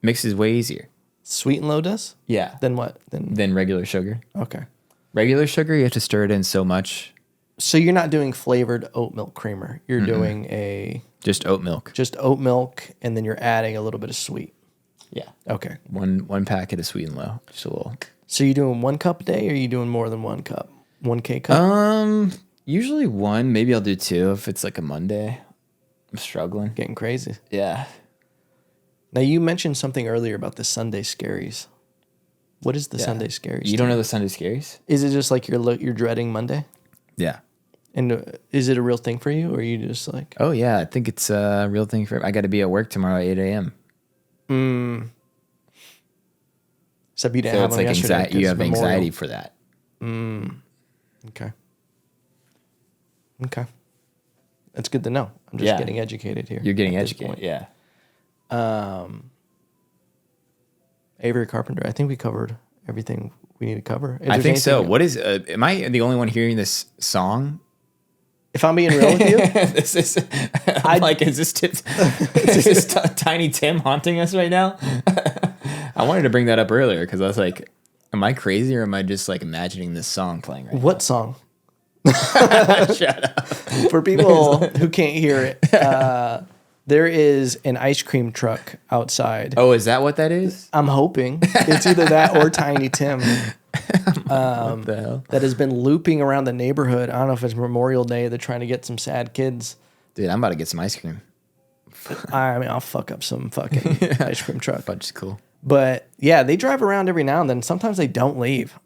Mixes way easier. Sweet and low does? Yeah. Then what? Then Than regular sugar. okay. Regular sugar, you have to stir it in so much. So you're not doing flavored oat milk creamer. You're doing Just oat milk. just oat milk, and then you're adding a little bit of sweet. Yeah. Okay. One packet of sweet and low. Just a little. So you're doing 1 cup a day, or are you doing more than 1 cup? 1K cup? Usually one. Maybe I'll do two if it's like a Monday. I'm struggling. Getting crazy. Yeah. Now you mentioned something earlier about the Sunday scaries. What is the Sunday scaries? You don't know the Sunday scaries? Is it just like you're dreading Monday? Yeah. And is it a real thing for you, or are you just like? Oh yeah, I think it's a real thing for. I got to be at work tomorrow at 8 a.m. Except you didn't So have it's one like yesterday. anxiety. You 'cause have Memorial. anxiety for that. Okay. Okay. That's good to know. I'm just Yeah. getting educated here. You're getting at this educated. point. Yeah. Avery Carpenter. I think we covered everything we need to cover. If I there's think so. anything- What is? Am I the only one hearing this song? If I'm being real with you, This is. I'm like, is this Tiny Tim haunting us right now? I wanted to bring that up earlier because I was like, am I crazy or am I just like imagining this song playing right what song? now? Shut up. For people who can't hear it, there is an ice cream truck outside. Oh, is that what that is? I'm hoping it's either that or Tiny Tim What the hell? that has been looping around the neighborhood. I don't know if it's Memorial Day. They're trying to get some sad kids. Dude, I'm about to get some ice cream. I mean, I'll fuck up some fucking ice cream truck. Fudge is cool. But yeah, they drive around every now and then. Sometimes they don't leave.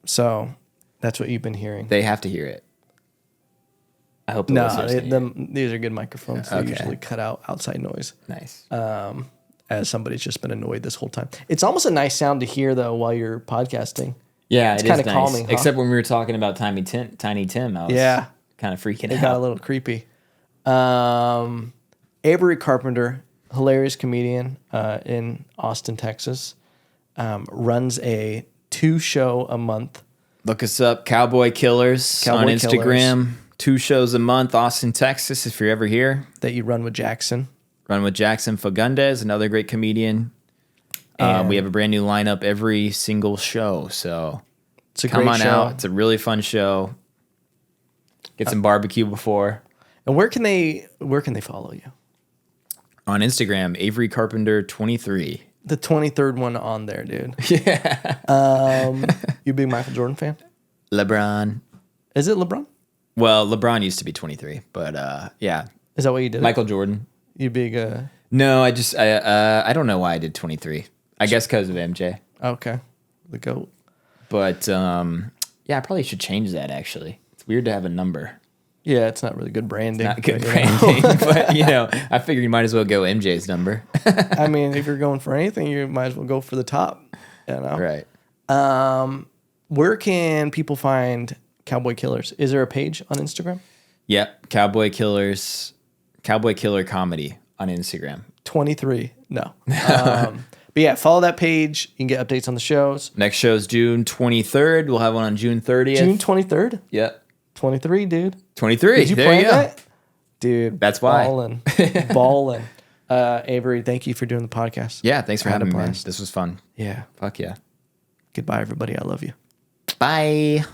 So that's what you've been hearing. They have to hear it. I hope the No, listeners can hear it. these are good microphones. They Okay. usually cut out outside noise. Nice. As somebody's just been annoyed this whole time. It's almost a nice sound to hear though while you're podcasting. Yeah, it's kinda nice. calming, huh? Except when we were talking about Tiny Tim, I was kind of freaking It got a out. little creepy. Avery Carpenter, hilarious comedian in Austin, Texas. Runs a 2-show a month. Look us up, Cowboy Killers on Instagram. 2 shows a month, Austin, Texas, if you're ever here. That you run with Jackson. Run with Jackson Fagundes, another great comedian. We have a brand new lineup every single show, so it's a come great on show. out. It's a really fun show. Get some barbecue before. And where can they follow you? On Instagram, Avery Carpenter 23. The 23rd one on there, dude. Yeah. You a big Michael Jordan fan? LeBron. Is it LeBron? Well, LeBron used to be 23, but yeah. Is that what you did? Michael Jordan. You big No, I don't know why I did 23. I guess because of MJ. okay. The GOAT. But yeah, I probably should change that actually. It's weird to have a number. Yeah, it's not really good branding. Not good but, branding, but I figured you might as well go MJ's number. I mean, if you're going for anything, you might as well go for the top. Right. Where can people find Cowboy Killers? Is there a page on Instagram? Yep. Cowboy Killers, Cowboy Killer Comedy on Instagram. 23. No. But yeah, follow that page. You can get updates on the shows. Next show's June 23rd. We'll have one on June 30th. June 23rd? Yep. 23, dude. 23. Did you plan that? Dude. That's why. Balling. Avery, thank you for doing the podcast. Yeah, thanks for having me, man. blast. This was fun. Yeah. Fuck yeah. Goodbye, everybody. I love you. Bye.